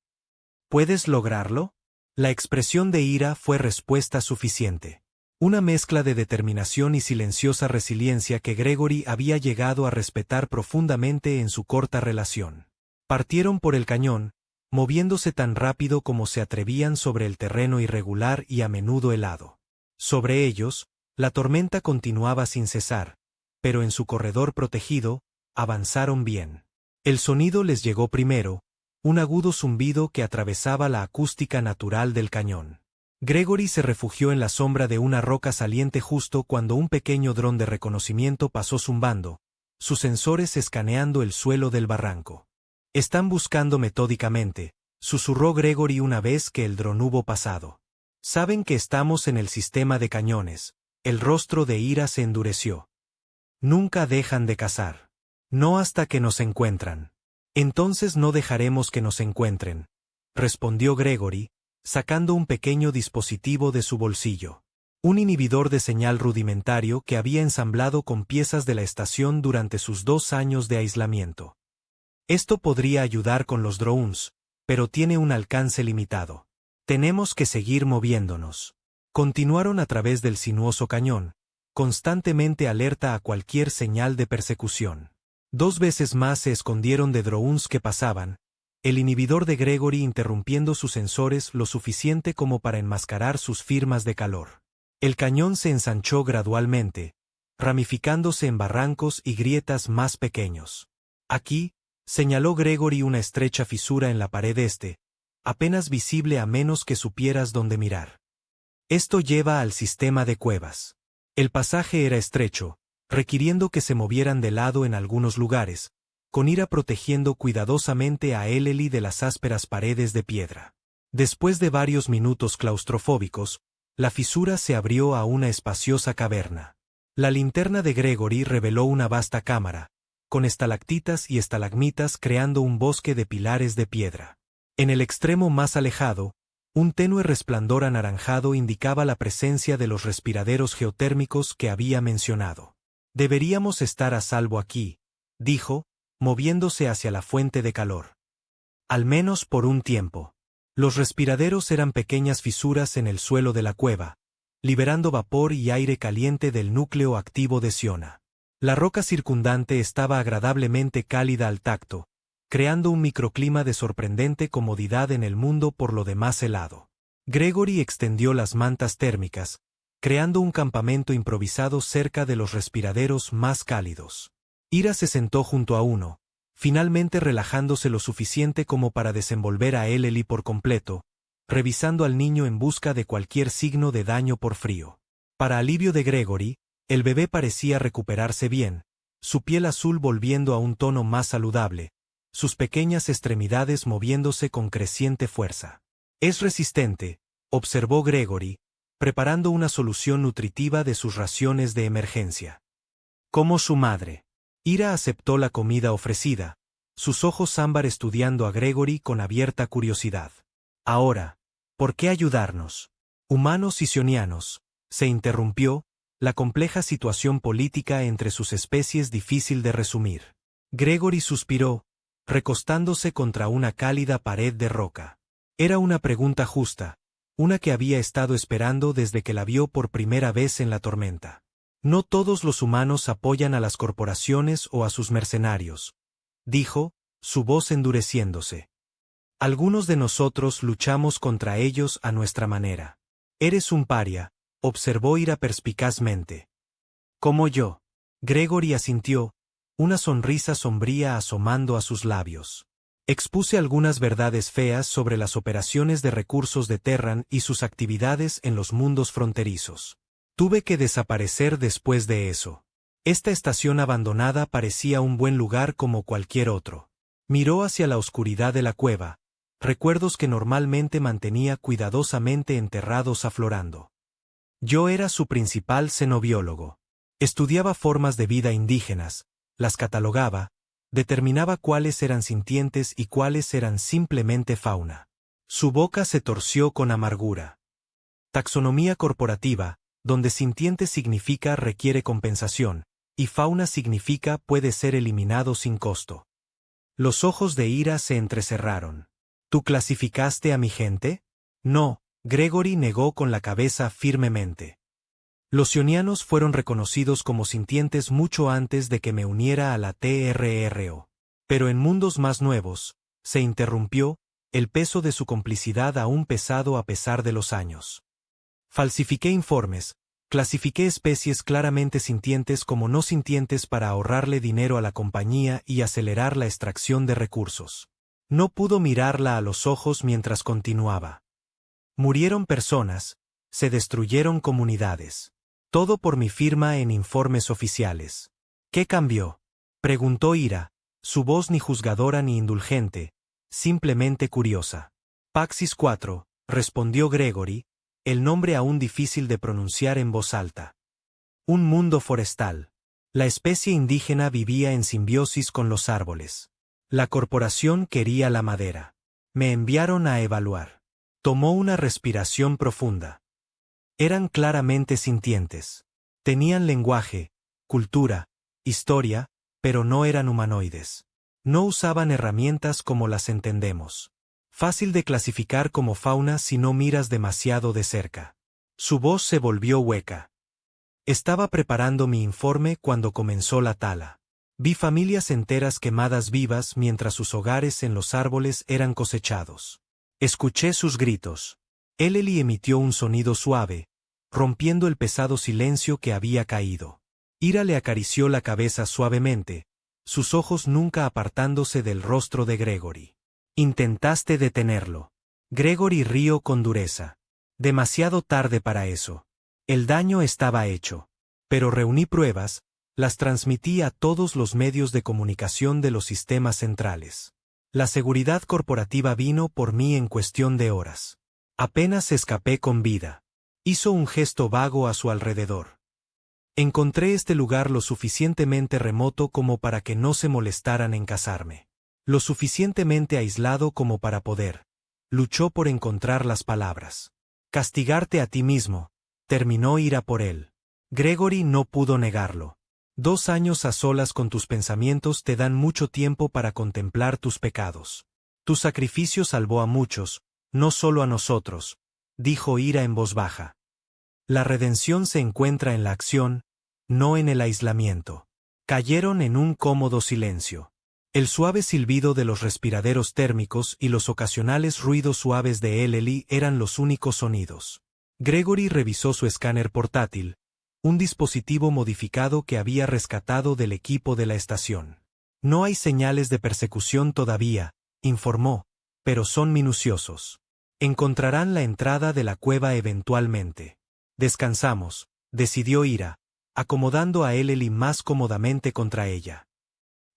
¿Puedes lograrlo? La expresión de Ira fue respuesta suficiente. Una mezcla de determinación y silenciosa resiliencia que Gregory había llegado a respetar profundamente en su corta relación. Partieron por el cañón, moviéndose tan rápido como se atrevían sobre el terreno irregular y a menudo helado. Sobre ellos, la tormenta continuaba sin cesar, pero en su corredor protegido, avanzaron bien. El sonido les llegó primero, un agudo zumbido que atravesaba la acústica natural del cañón. Gregory se refugió en la sombra de una roca saliente justo cuando un pequeño dron de reconocimiento pasó zumbando, sus sensores escaneando el suelo del barranco. «Están buscando metódicamente», susurró Gregory una vez que el dron hubo pasado. «Saben que estamos en el sistema de cañones». El rostro de Ira se endureció. «Nunca dejan de cazar. No hasta que nos encuentran». «Entonces no dejaremos que nos encuentren», respondió Gregory, sacando un pequeño dispositivo de su bolsillo. Un inhibidor de señal rudimentario que había ensamblado con piezas de la estación durante sus 2 años de aislamiento. «Esto podría ayudar con los drones, pero tiene un alcance limitado. Tenemos que seguir moviéndonos». Continuaron a través del sinuoso cañón, constantemente alerta a cualquier señal de persecución. 2 veces más se escondieron de drones que pasaban, el inhibidor de Gregory interrumpiendo sus sensores lo suficiente como para enmascarar sus firmas de calor. El cañón se ensanchó gradualmente, ramificándose en barrancos y grietas más pequeños. «Aquí», señaló Gregory una estrecha fisura en la pared este, apenas visible a menos que supieras dónde mirar. «Esto lleva al sistema de cuevas». El pasaje era estrecho, requiriendo que se movieran de lado en algunos lugares, con Ira protegiendo cuidadosamente a Eleli de las ásperas paredes de piedra. Después de varios minutos claustrofóbicos, la fisura se abrió a una espaciosa caverna. La linterna de Gregory reveló una vasta cámara, con estalactitas y estalagmitas creando un bosque de pilares de piedra. En el extremo más alejado, un tenue resplandor anaranjado indicaba la presencia de los respiraderos geotérmicos que había mencionado. «Deberíamos estar a salvo aquí», dijo, moviéndose hacia la fuente de calor. «Al menos por un tiempo». Los respiraderos eran pequeñas fisuras en el suelo de la cueva, liberando vapor y aire caliente del núcleo activo de Siona. La roca circundante estaba agradablemente cálida al tacto, creando un microclima de sorprendente comodidad en el mundo por lo demás helado. Gregory extendió las mantas térmicas, creando un campamento improvisado cerca de los respiraderos más cálidos. Ira se sentó junto a uno, finalmente relajándose lo suficiente como para desenvolver a Eleli por completo, revisando al niño en busca de cualquier signo de daño por frío. Para alivio de Gregory, el bebé parecía recuperarse bien, su piel azul volviendo a un tono más saludable, sus pequeñas extremidades moviéndose con creciente fuerza. «Es resistente», observó Gregory, preparando una solución nutritiva de sus raciones de emergencia. Como su madre. Ira aceptó la comida ofrecida, sus ojos ámbar estudiando a Gregory con abierta curiosidad. «Ahora, ¿por qué ayudarnos? Humanos y sionianos», se interrumpió, la compleja situación política entre sus especies difícil de resumir. Gregory suspiró, recostándose contra una cálida pared de roca. Era una pregunta justa, una que había estado esperando desde que la vio por primera vez en la tormenta. No todos los humanos apoyan a las corporaciones o a sus mercenarios, dijo, su voz endureciéndose. Algunos de nosotros luchamos contra ellos a nuestra manera. Eres un paria, observó Ira perspicazmente. Como yo. Gregory asintió, una sonrisa sombría asomando a sus labios. Expuse algunas verdades feas sobre las operaciones de recursos de Terran y sus actividades en los mundos fronterizos. Tuve que desaparecer después de eso. Esta estación abandonada parecía un buen lugar como cualquier otro. Miró hacia la oscuridad de la cueva, recuerdos que normalmente mantenía cuidadosamente enterrados aflorando. Yo era su principal xenobiólogo. Estudiaba formas de vida indígenas, las catalogaba, determinaba cuáles eran sintientes y cuáles eran simplemente fauna. Su boca se torció con amargura. Taxonomía corporativa, donde sintiente significa requiere compensación, y fauna significa puede ser eliminado sin costo. Los ojos de Ira se entrecerraron. ¿Tú clasificaste a mi gente? No, Gregory negó con la cabeza firmemente. Los ionianos fueron reconocidos como sintientes mucho antes de que me uniera a la TRRO. Pero en mundos más nuevos, se interrumpió, el peso de su complicidad aún pesado a pesar de los años. Falsifiqué informes, clasifiqué especies claramente sintientes como no sintientes para ahorrarle dinero a la compañía y acelerar la extracción de recursos. No pudo mirarla a los ojos mientras continuaba. Murieron personas, se destruyeron comunidades. Todo por mi firma en informes oficiales. ¿Qué cambió? Preguntó Ira, su voz ni juzgadora ni indulgente, simplemente curiosa. Paxis 4, respondió Gregory, el nombre aún difícil de pronunciar en voz alta. Un mundo forestal. La especie indígena vivía en simbiosis con los árboles. La corporación quería la madera. Me enviaron a evaluar. Tomó una respiración profunda. Eran claramente sintientes. Tenían lenguaje, cultura, historia, pero no eran humanoides. No usaban herramientas como las entendemos. Fácil de clasificar como fauna si no miras demasiado de cerca. Su voz se volvió hueca. Estaba preparando mi informe cuando comenzó la tala. Vi familias enteras quemadas vivas mientras sus hogares en los árboles eran cosechados. Escuché sus gritos. Eleli emitió un sonido suave, rompiendo el pesado silencio que había caído. Ira le acarició la cabeza suavemente, sus ojos nunca apartándose del rostro de Gregory. Intentaste detenerlo. Gregory rió con dureza. Demasiado tarde para eso. El daño estaba hecho. Pero reuní pruebas, las transmití a todos los medios de comunicación de los sistemas centrales. La seguridad corporativa vino por mí en cuestión de horas. Apenas escapé con vida. Hizo un gesto vago a su alrededor. Encontré este lugar lo suficientemente remoto como para que no se molestaran en cazarme. Lo suficientemente aislado como para poder. Luchó por encontrar las palabras. Castigarte a ti mismo, terminó Ira por él. Gregory no pudo negarlo. 2 años a solas con tus pensamientos te dan mucho tiempo para contemplar tus pecados. Tu sacrificio salvó a muchos, no solo a nosotros, dijo Ira en voz baja. La redención se encuentra en la acción, no en el aislamiento. Cayeron en un cómodo silencio. El suave silbido de los respiraderos térmicos y los ocasionales ruidos suaves de Eleli eran los únicos sonidos. Gregory revisó su escáner portátil, un dispositivo modificado que había rescatado del equipo de la estación. No hay señales de persecución todavía, informó, pero son minuciosos. Encontrarán la entrada de la cueva eventualmente. Descansamos, decidió Ira, acomodando a Eleli más cómodamente contra ella.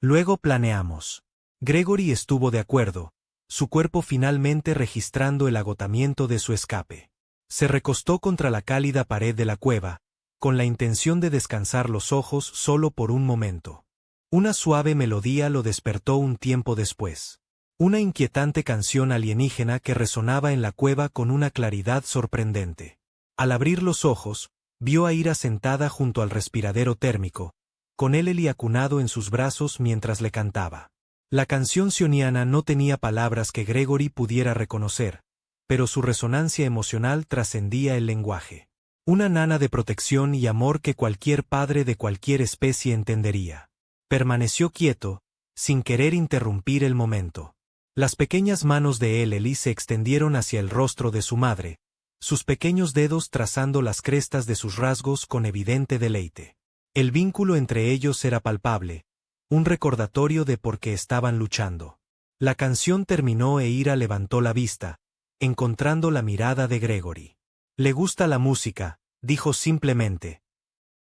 Luego planeamos. Gregory estuvo de acuerdo, su cuerpo finalmente registrando el agotamiento de su escape. Se recostó contra la cálida pared de la cueva, con la intención de descansar los ojos solo por un momento. Una suave melodía lo despertó un tiempo después. Una inquietante canción alienígena que resonaba en la cueva con una claridad sorprendente. Al abrir los ojos, vio a Ira sentada junto al respiradero térmico, con Eleli acunado en sus brazos mientras le cantaba. La canción sioniana no tenía palabras que Gregory pudiera reconocer, pero su resonancia emocional trascendía el lenguaje. Una nana de protección y amor que cualquier padre de cualquier especie entendería. Permaneció quieto, sin querer interrumpir el momento. Las pequeñas manos de Eleli se extendieron hacia el rostro de su madre, sus pequeños dedos trazando las crestas de sus rasgos con evidente deleite. El vínculo entre ellos era palpable, un recordatorio de por qué estaban luchando. La canción terminó e Ira levantó la vista, encontrando la mirada de Gregory. «Le gusta la música», dijo simplemente.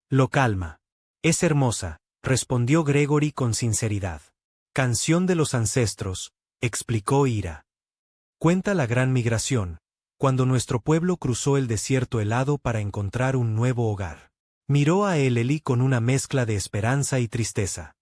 Lo calma. «Es hermosa», respondió Gregory con sinceridad. «Canción de los ancestros», explicó Ira. «Cuenta la gran migración, cuando nuestro pueblo cruzó el desierto helado para encontrar un nuevo hogar». Miró a Eleli con una mezcla de esperanza y tristeza.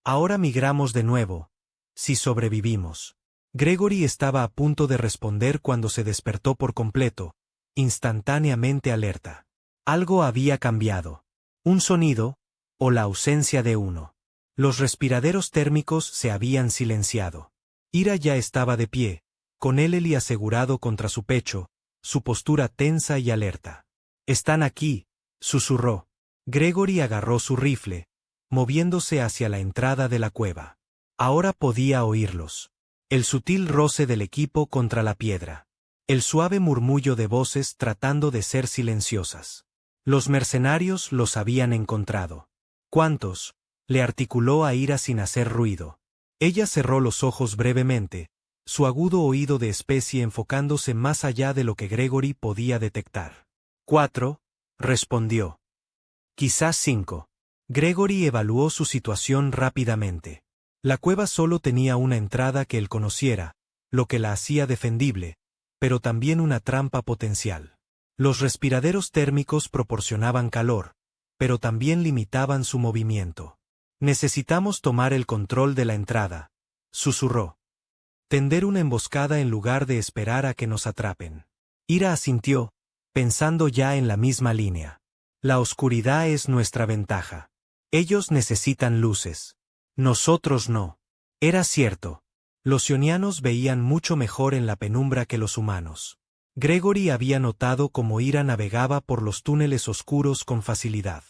«Ahora migramos de nuevo, si sobrevivimos». Gregory estaba a punto de responder cuando se despertó por completo, instantáneamente alerta. Algo había cambiado. Un sonido, o la ausencia de uno. Los respiraderos térmicos se habían silenciado. Ira ya estaba de pie, con Eleli asegurado contra su pecho, su postura tensa y alerta. «Están aquí», susurró. Gregory agarró su rifle, moviéndose hacia la entrada de la cueva. Ahora podía oírlos. El sutil roce del equipo contra la piedra. El suave murmullo de voces tratando de ser silenciosas. Los mercenarios los habían encontrado. «¿Cuántos?», le articuló a Ira sin hacer ruido. Ella cerró los ojos brevemente, su agudo oído de especie enfocándose más allá de lo que Gregory podía detectar. «4», respondió. «Quizás 5». Gregory evaluó su situación rápidamente. La cueva solo tenía una entrada que él conociera, lo que la hacía defendible, pero también una trampa potencial. Los respiraderos térmicos proporcionaban calor, pero también limitaban su movimiento. «Necesitamos tomar el control de la entrada», susurró. «Tender una emboscada en lugar de esperar a que nos atrapen». Ira asintió, pensando ya en la misma línea. «La oscuridad es nuestra ventaja. Ellos necesitan luces. Nosotros no». Era cierto. Los ionianos veían mucho mejor en la penumbra que los humanos. Gregory había notado cómo Ira navegaba por los túneles oscuros con facilidad.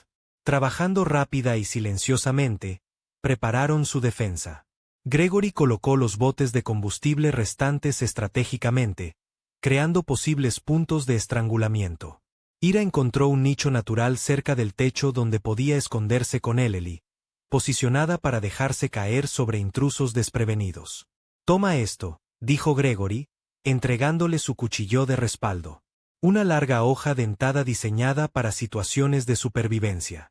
Trabajando rápida y silenciosamente, prepararon su defensa. Gregory colocó los botes de combustible restantes estratégicamente, creando posibles puntos de estrangulamiento. Ira encontró un nicho natural cerca del techo donde podía esconderse con Eleli, posicionada para dejarse caer sobre intrusos desprevenidos. «Toma esto», dijo Gregory, entregándole su cuchillo de respaldo. Una larga hoja dentada diseñada para situaciones de supervivencia.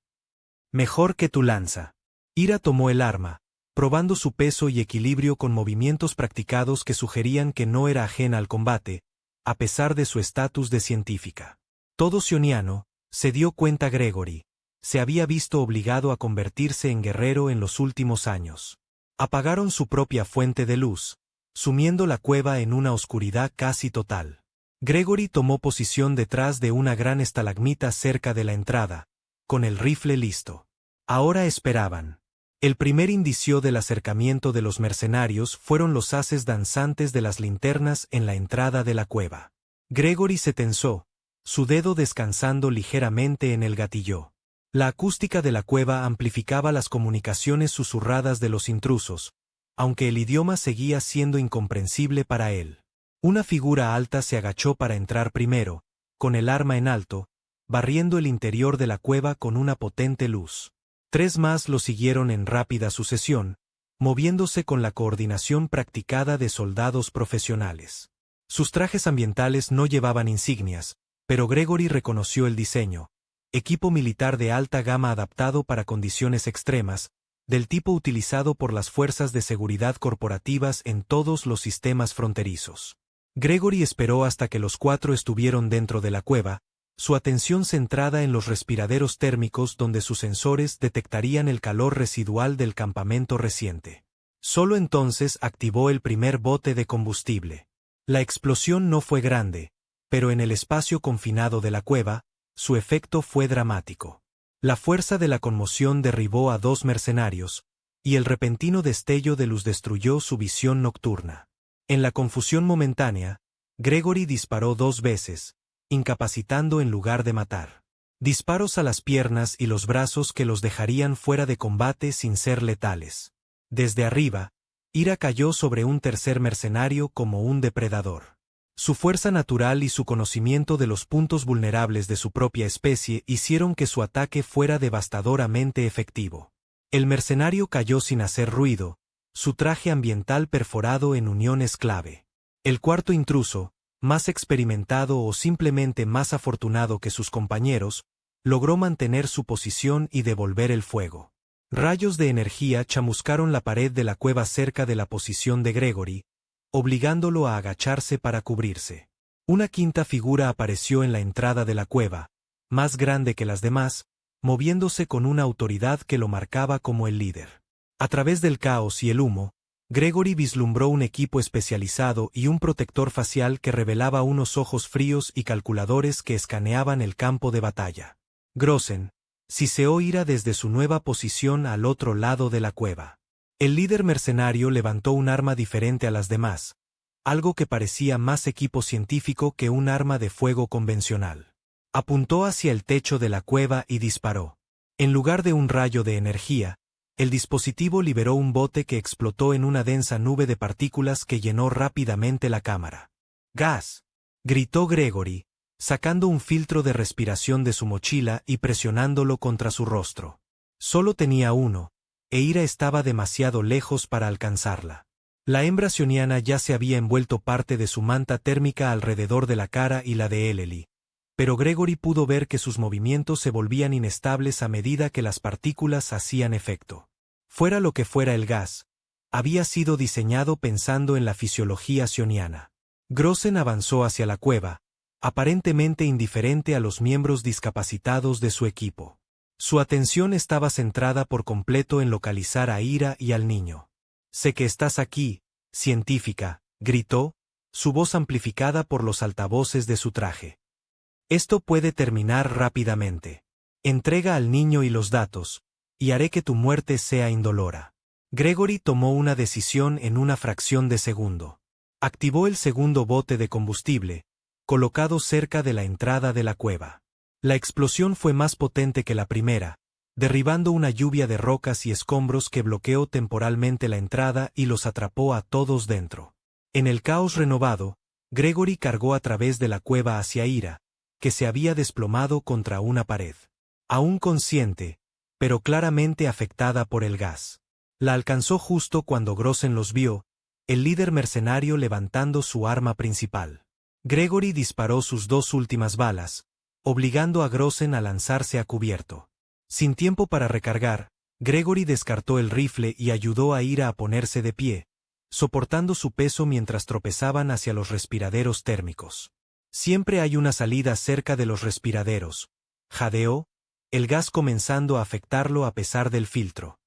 «Mejor que tu lanza». Ira tomó el arma, probando su peso y equilibrio con movimientos practicados que sugerían que no era ajena al combate, a pesar de su estatus de científica. Todo sioniano, se dio cuenta Gregory, se había visto obligado a convertirse en guerrero en los últimos años. Apagaron su propia fuente de luz, sumiendo la cueva en una oscuridad casi total. Gregory tomó posición detrás de una gran estalagmita cerca de la entrada, con el rifle listo. Ahora esperaban. El primer indicio del acercamiento de los mercenarios fueron los haces danzantes de las linternas en la entrada de la cueva. Gregory se tensó, su dedo descansando ligeramente en el gatillo. La acústica de la cueva amplificaba las comunicaciones susurradas de los intrusos, aunque el idioma seguía siendo incomprensible para él. Una figura alta se agachó para entrar primero, con el arma en alto, barriendo el interior de la cueva con una potente luz. 3 más lo siguieron en rápida sucesión, moviéndose con la coordinación practicada de soldados profesionales. Sus trajes ambientales no llevaban insignias, pero Gregory reconoció el diseño. Equipo militar de alta gama adaptado para condiciones extremas, del tipo utilizado por las fuerzas de seguridad corporativas en todos los sistemas fronterizos. Gregory esperó hasta que los 4 estuvieron dentro de la cueva, su atención centrada en los respiraderos térmicos donde sus sensores detectarían el calor residual del campamento reciente. Solo entonces activó el primer bote de combustible. La explosión no fue grande, pero en el espacio confinado de la cueva, su efecto fue dramático. La fuerza de la conmoción derribó a 2 mercenarios, y el repentino destello de luz destruyó su visión nocturna. En la confusión momentánea, Gregory disparó 2 veces, incapacitando en lugar de matar. Disparos a las piernas y los brazos que los dejarían fuera de combate sin ser letales. Desde arriba, Hira cayó sobre un tercer mercenario como un depredador. Su fuerza natural y su conocimiento de los puntos vulnerables de su propia especie hicieron que su ataque fuera devastadoramente efectivo. El mercenario cayó sin hacer ruido, su traje ambiental perforado en uniones clave. El cuarto intruso, más experimentado o simplemente más afortunado que sus compañeros, logró mantener su posición y devolver el fuego. Rayos de energía chamuscaron la pared de la cueva cerca de la posición de Gregory, obligándolo a agacharse para cubrirse. Una quinta figura apareció en la entrada de la cueva, más grande que las demás, moviéndose con una autoridad que lo marcaba como el líder. A través del caos y el humo, Gregory vislumbró un equipo especializado y un protector facial que revelaba unos ojos fríos y calculadores que escaneaban el campo de batalla. Grossen siseó Hira desde su nueva posición al otro lado de la cueva. El líder mercenario levantó un arma diferente a las demás, algo que parecía más equipo científico que un arma de fuego convencional. Apuntó hacia el techo de la cueva y disparó. En lugar de un rayo de energía, el dispositivo liberó un bote que explotó en una densa nube de partículas que llenó rápidamente la cámara. ¡Gas!, gritó Gregory, sacando un filtro de respiración de su mochila y presionándolo contra su rostro. Solo tenía uno, e Hira estaba demasiado lejos para alcanzarla. La hembra sioniana ya se había envuelto parte de su manta térmica alrededor de la cara y la de Eleli, pero Gregory pudo ver que sus movimientos se volvían inestables a medida que las partículas hacían efecto. Fuera lo que fuera el gas, había sido diseñado pensando en la fisiología sioniana. Grossen avanzó hacia la cueva, aparentemente indiferente a los miembros discapacitados de su equipo. Su atención estaba centrada por completo en localizar a Hira y al niño. «Sé que estás aquí, científica», gritó, su voz amplificada por los altavoces de su traje. «Esto puede terminar rápidamente. Entrega al niño y los datos, y haré que tu muerte sea indolora». Gregory tomó una decisión en una fracción de segundo. Activó el segundo bote de combustible, colocado cerca de la entrada de la cueva. La explosión fue más potente que la primera, derribando una lluvia de rocas y escombros que bloqueó temporalmente la entrada y los atrapó a todos dentro. En el caos renovado, Gregory cargó a través de la cueva hacia Hira, que se había desplomado contra una pared. Aún consciente, pero claramente afectada por el gas. La alcanzó justo cuando Grossen los vio, el líder mercenario levantando su arma principal. Gregory disparó sus dos últimas balas, obligando a Grossen a lanzarse a cubierto. Sin tiempo para recargar, Gregory descartó el rifle y ayudó a Hira a ponerse de pie, soportando su peso mientras tropezaban hacia los respiraderos térmicos. «Siempre hay una salida cerca de los respiraderos», jadeó, el gas comenzando a afectarlo a pesar del filtro.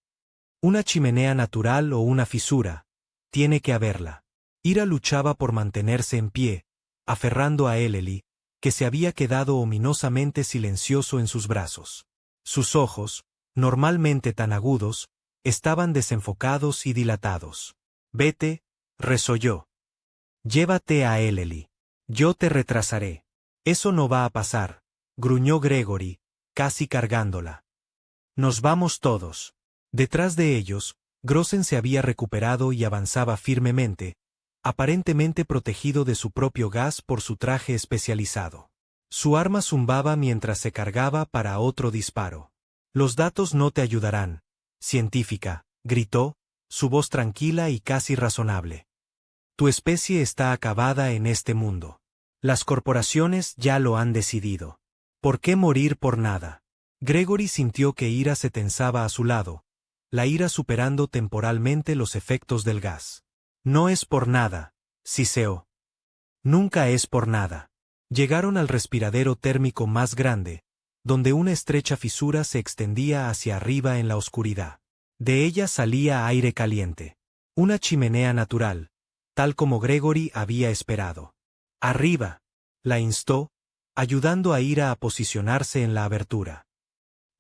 «Una chimenea natural o una fisura, tiene que haberla». Hira luchaba por mantenerse en pie, aferrando a Eleli, que se había quedado ominosamente silencioso en sus brazos. Sus ojos, normalmente tan agudos, estaban desenfocados y dilatados. «Vete», resolló. «Llévate a Eleli. Yo te retrasaré». «Eso no va a pasar», gruñó Gregory, casi cargándola. «Nos vamos todos». Detrás de ellos, Grossen se había recuperado y avanzaba firmemente, aparentemente protegido de su propio gas por su traje especializado. Su arma zumbaba mientras se cargaba para otro disparo. «Los datos no te ayudarán, científica», gritó, su voz tranquila y casi razonable. «Tu especie está acabada en este mundo. Las corporaciones ya lo han decidido. ¿Por qué morir por nada?» Gregory sintió que Hira se tensaba a su lado, la ira superando temporalmente los efectos del gas. «No es por nada», siseó. «Nunca es por nada». Llegaron al respiradero térmico más grande, donde una estrecha fisura se extendía hacia arriba en la oscuridad. De ella salía aire caliente. Una chimenea natural, tal como Gregory había esperado. «Arriba», la instó, ayudando a Hira a posicionarse en la abertura.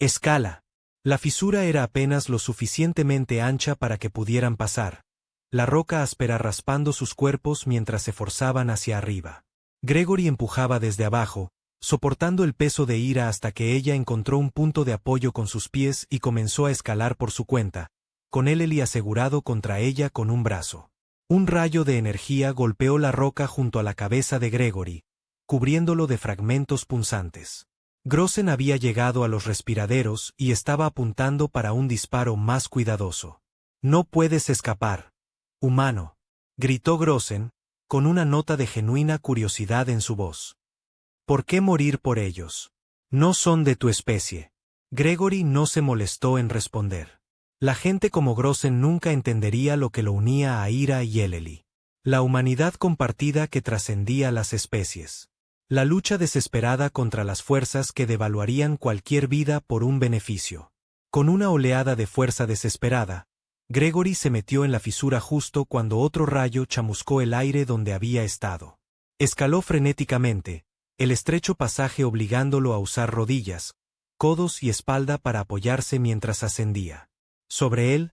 «Escala». La fisura era apenas lo suficientemente ancha para que pudieran pasar, la roca áspera raspando sus cuerpos mientras se forzaban hacia arriba. Gregory empujaba desde abajo, soportando el peso de Ira hasta que ella encontró un punto de apoyo con sus pies y comenzó a escalar por su cuenta, con Eleli asegurado contra ella con un brazo. Un rayo de energía golpeó la roca junto a la cabeza de Gregory, cubriéndolo de fragmentos punzantes. Grossen había llegado a los respiraderos y estaba apuntando para un disparo más cuidadoso. «No puedes escapar, humano», gritó Grossen, con una nota de genuina curiosidad en su voz. «¿Por qué morir por ellos? No son de tu especie». Gregory no se molestó en responder. La gente como Grossen nunca entendería lo que lo unía a Ira y Eleli. La humanidad compartida que trascendía las especies. La lucha desesperada contra las fuerzas que devaluarían cualquier vida por un beneficio. Con una oleada de fuerza desesperada, Gregory se metió en la fisura justo cuando otro rayo chamuscó el aire donde había estado. Escaló frenéticamente el estrecho pasaje obligándolo a usar rodillas, codos y espalda para apoyarse mientras ascendía. Sobre él,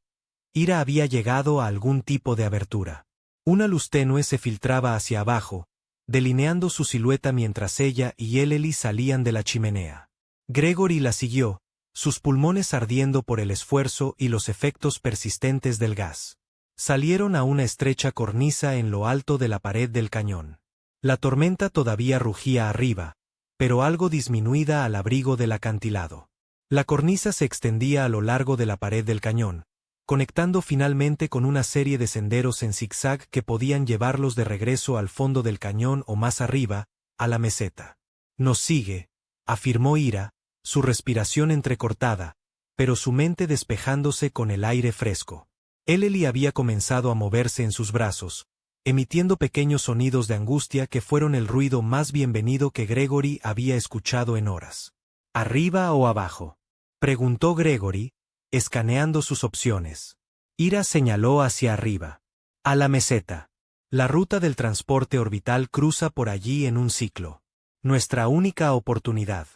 Ira había llegado a algún tipo de abertura. Una luz tenue se filtraba hacia abajo, delineando su silueta mientras ella y Eleli salían de la chimenea. Gregory la siguió, sus pulmones ardiendo por el esfuerzo y los efectos persistentes del gas. Salieron a una estrecha cornisa en lo alto de la pared del cañón. La tormenta todavía rugía arriba, pero algo disminuida al abrigo del acantilado. La cornisa se extendía a lo largo de la pared del cañón, conectando finalmente con una serie de senderos en zigzag que podían llevarlos de regreso al fondo del cañón o más arriba, a la meseta. «Nos sigue», afirmó Ira, su respiración entrecortada, pero su mente despejándose con el aire fresco. Eleli había comenzado a moverse en sus brazos, emitiendo pequeños sonidos de angustia que fueron el ruido más bienvenido que Gregory había escuchado en horas. «¿Arriba o abajo?», preguntó Gregory, escaneando sus opciones. Ira señaló hacia arriba. «A la meseta. La ruta del transporte orbital cruza por allí en un ciclo. Nuestra única oportunidad».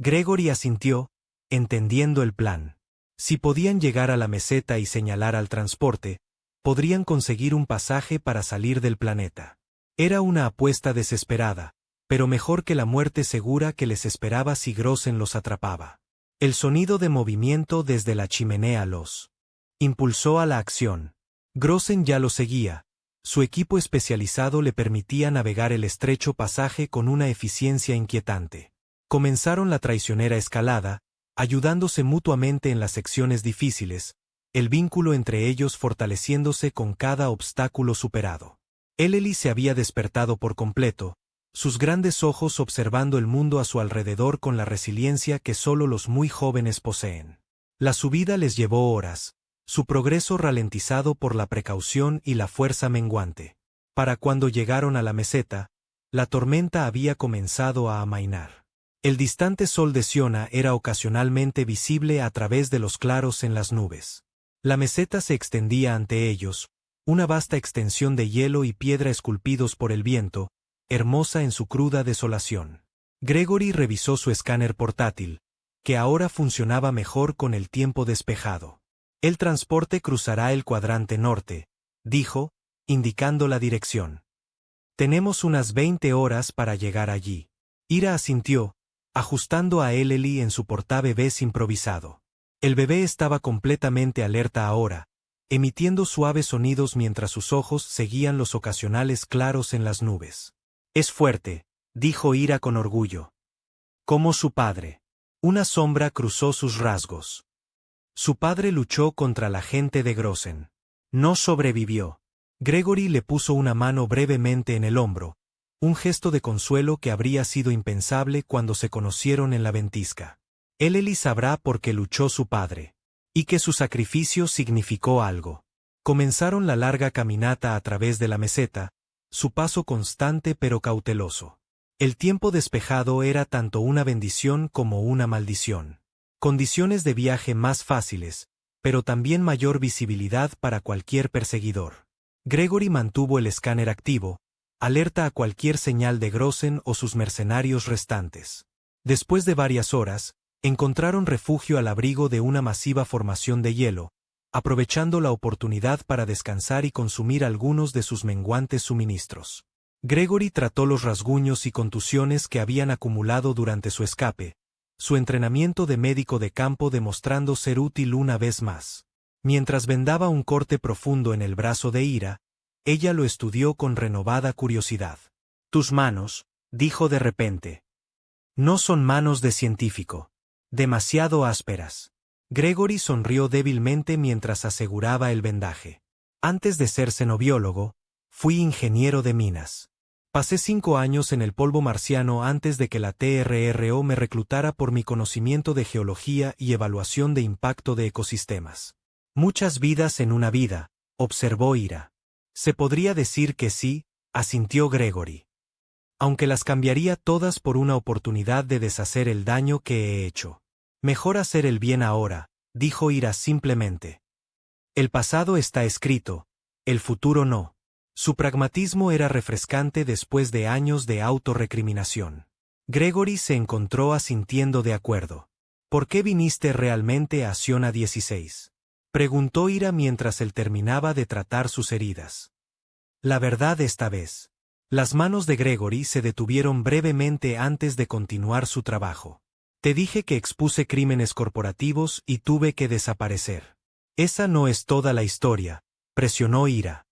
Gregory asintió, entendiendo el plan. Si podían llegar a la meseta y señalar al transporte, podrían conseguir un pasaje para salir del planeta. Era una apuesta desesperada, pero mejor que la muerte segura que les esperaba si Grossen los atrapaba. El sonido de movimiento desde la chimenea los impulsó a la acción. Grossen ya lo seguía. Su equipo especializado le permitía navegar el estrecho pasaje con una eficiencia inquietante. Comenzaron la traicionera escalada, ayudándose mutuamente en las secciones difíciles, el vínculo entre ellos fortaleciéndose con cada obstáculo superado. Eleli se había despertado por completo, sus grandes ojos observando el mundo a su alrededor con la resiliencia que solo los muy jóvenes poseen. La subida les llevó horas, su progreso ralentizado por la precaución y la fuerza menguante. Para cuando llegaron a la meseta, la tormenta había comenzado a amainar. El distante sol de Siona era ocasionalmente visible a través de los claros en las nubes. La meseta se extendía ante ellos, una vasta extensión de hielo y piedra esculpidos por el viento, hermosa en su cruda desolación. Gregory revisó su escáner portátil, que ahora funcionaba mejor con el tiempo despejado. «El transporte cruzará el cuadrante norte», dijo, indicando la dirección. «Tenemos unas 20 horas para llegar allí». Ira asintió, ajustando a Eleli en su portabebés improvisado. El bebé estaba completamente alerta ahora, emitiendo suaves sonidos mientras sus ojos seguían los ocasionales claros en las nubes. «Es fuerte», dijo Ira con orgullo. «Como su padre». Una sombra cruzó sus rasgos. Su padre luchó contra la gente de Grossen. No sobrevivió. Gregory le puso una mano brevemente en el hombro, un gesto de consuelo que habría sido impensable cuando se conocieron en la ventisca. Eleli sabrá por qué luchó su padre, y que su sacrificio significó algo. Comenzaron la larga caminata a través de la meseta, su paso constante pero cauteloso. El tiempo despejado era tanto una bendición como una maldición. Condiciones de viaje más fáciles, pero también mayor visibilidad para cualquier perseguidor. Gregory mantuvo el escáner activo, alerta a cualquier señal de Grossen o sus mercenarios restantes. Después de varias horas, encontraron refugio al abrigo de una masiva formación de hielo, aprovechando la oportunidad para descansar y consumir algunos de sus menguantes suministros. Gregory trató los rasguños y contusiones que habían acumulado durante su escape, su entrenamiento de médico de campo demostrando ser útil una vez más. Mientras vendaba un corte profundo en el brazo de Ira, ella lo estudió con renovada curiosidad. «Tus manos», dijo de repente. «No son manos de científico. Demasiado ásperas». Gregory sonrió débilmente mientras aseguraba el vendaje. «Antes de ser xenobiólogo, fui ingeniero de minas. Pasé 5 años en el polvo marciano antes de que la TRRO me reclutara por mi conocimiento de geología y evaluación de impacto de ecosistemas». «Muchas vidas en una vida», observó Ira. «Se podría decir que sí», asintió Gregory. «Aunque las cambiaría todas por una oportunidad de deshacer el daño que he hecho. Mejor hacer el bien ahora», dijo Ira simplemente. «El pasado está escrito, el futuro no». Su pragmatismo era refrescante después de años de autorrecriminación. Gregory se encontró asintiendo de acuerdo. «¿Por qué viniste realmente a Siona 16? Preguntó Ira mientras él terminaba de tratar sus heridas. La verdad esta vez. Las manos de Gregory se detuvieron brevemente antes de continuar su trabajo. «Te dije que expuse crímenes corporativos y tuve que desaparecer». «Esa no es toda la historia», presionó Ira.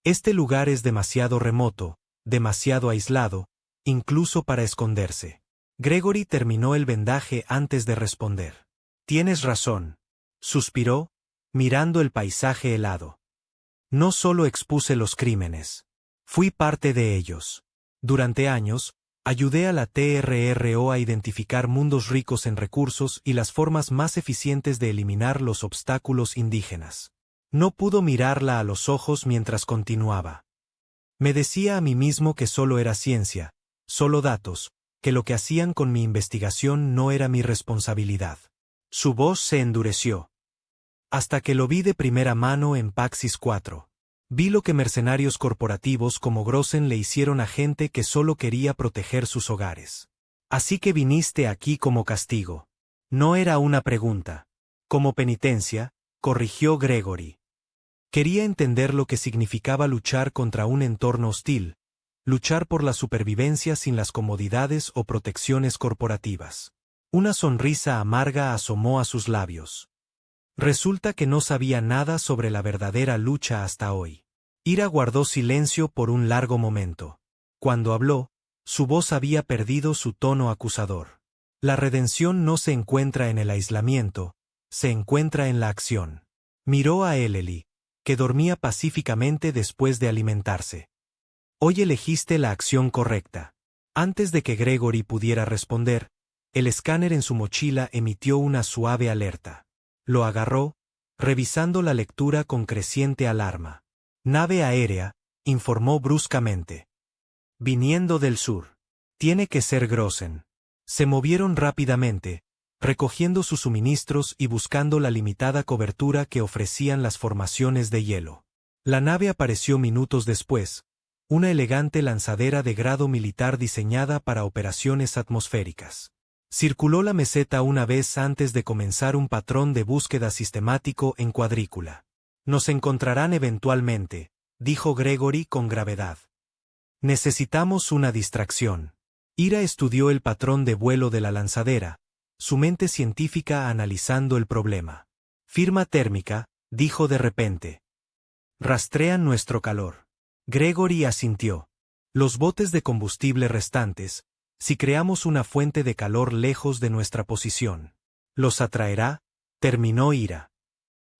«Este lugar es demasiado remoto, demasiado aislado, incluso para esconderse». Gregory terminó el vendaje antes de responder. «Tienes razón», suspiró, mirando el paisaje helado. «No solo expuse los crímenes. Fui parte de ellos. Durante años, ayudé a la TRRO a identificar mundos ricos en recursos y las formas más eficientes de eliminar los obstáculos indígenas». No pudo mirarla a los ojos mientras continuaba. «Me decía a mí mismo que solo era ciencia, solo datos, que lo que hacían con mi investigación no era mi responsabilidad». Su voz se endureció. «Hasta que lo vi de primera mano en Paxis 4. Vi lo que mercenarios corporativos como Grossen le hicieron a gente que solo quería proteger sus hogares. Así que viniste aquí como castigo». No era una pregunta. «Como penitencia», corrigió Gregory. Quería entender lo que significaba luchar contra un entorno hostil, luchar por la supervivencia sin las comodidades o protecciones corporativas. Una sonrisa amarga asomó a sus labios. Resulta que no sabía nada sobre la verdadera lucha hasta hoy. Ira guardó silencio por un largo momento. Cuando habló, su voz había perdido su tono acusador. «La redención no se encuentra en el aislamiento, se encuentra en la acción». Miró a Eleli, que dormía pacíficamente después de alimentarse. «Hoy elegiste la acción correcta». Antes de que Gregory pudiera responder, el escáner en su mochila emitió una suave alerta. Lo agarró, revisando la lectura con creciente alarma. «Nave aérea», informó bruscamente. «Viniendo del sur. Tiene que ser Grossen». Se movieron rápidamente, recogiendo sus suministros y buscando la limitada cobertura que ofrecían las formaciones de hielo. La nave apareció minutos después, una elegante lanzadera de grado militar diseñada para operaciones atmosféricas. Circuló la meseta una vez antes de comenzar un patrón de búsqueda sistemático en cuadrícula. «Nos encontrarán eventualmente», dijo Gregory con gravedad. «Necesitamos una distracción». Ira estudió el patrón de vuelo de la lanzadera, su mente científica analizando el problema. «Firma térmica», dijo de repente. «Rastrean nuestro calor». Gregory asintió. «Los botes de combustible restantes, si creamos una fuente de calor lejos de nuestra posición. ¿Los atraerá?», terminó Ira.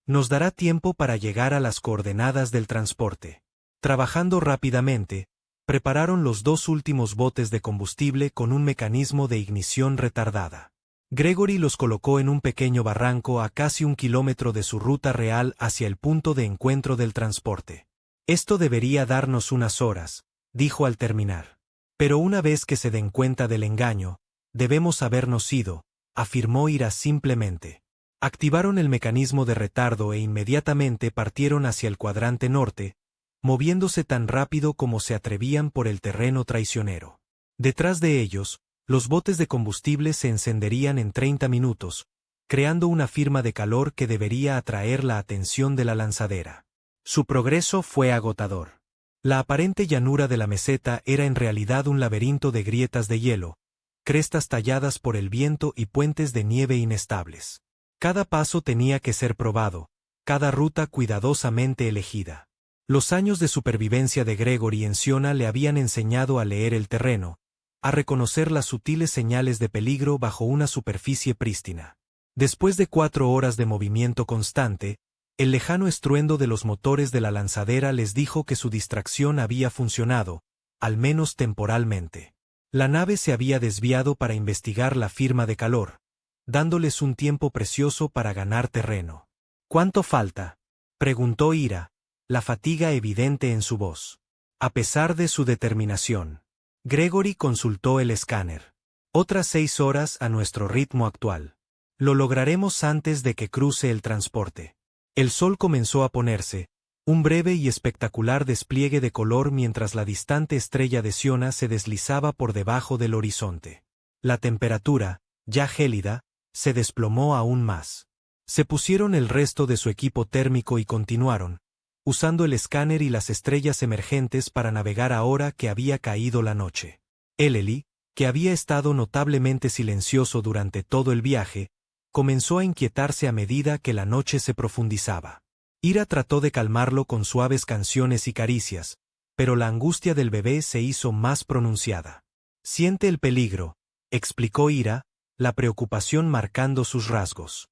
«Nos dará tiempo para llegar a las coordenadas del transporte». Trabajando rápidamente, prepararon los 2 últimos botes de combustible con un mecanismo de ignición retardada. Gregory los colocó en un pequeño barranco a casi 1 kilómetro de su ruta real hacia el punto de encuentro del transporte. «Esto debería darnos unas horas», dijo al terminar. «Pero una vez que se den cuenta del engaño, debemos habernos ido», afirmó Ira simplemente. Activaron el mecanismo de retardo e inmediatamente partieron hacia el cuadrante norte, moviéndose tan rápido como se atrevían por el terreno traicionero. Detrás de ellos, los botes de combustible se encenderían en 30 minutos, creando una firma de calor que debería atraer la atención de la lanzadera. Su progreso fue agotador. La aparente llanura de la meseta era en realidad un laberinto de grietas de hielo, crestas talladas por el viento y puentes de nieve inestables. Cada paso tenía que ser probado, cada ruta cuidadosamente elegida. Los años de supervivencia de Gregory en Siona le habían enseñado a leer el terreno, a reconocer las sutiles señales de peligro bajo una superficie prístina. Después de 4 horas de movimiento constante, el lejano estruendo de los motores de la lanzadera les dijo que su distracción había funcionado, al menos temporalmente. La nave se había desviado para investigar la firma de calor, dándoles un tiempo precioso para ganar terreno. ¿Cuánto falta?, preguntó Ira, la fatiga evidente en su voz. A pesar de su determinación, Gregory consultó el escáner. Otras 6 horas a nuestro ritmo actual. Lo lograremos antes de que cruce el transporte. El sol comenzó a ponerse, un breve y espectacular despliegue de color mientras la distante estrella de Siona se deslizaba por debajo del horizonte. La temperatura, ya gélida, se desplomó aún más. Se pusieron el resto de su equipo térmico y continuaron, usando el escáner y las estrellas emergentes para navegar ahora que había caído la noche. Eleli, que había estado notablemente silencioso durante todo el viaje, comenzó a inquietarse a medida que la noche se profundizaba. Ira trató de calmarlo con suaves canciones y caricias, pero la angustia del bebé se hizo más pronunciada. «Siente el peligro», explicó Ira, la preocupación marcando sus rasgos.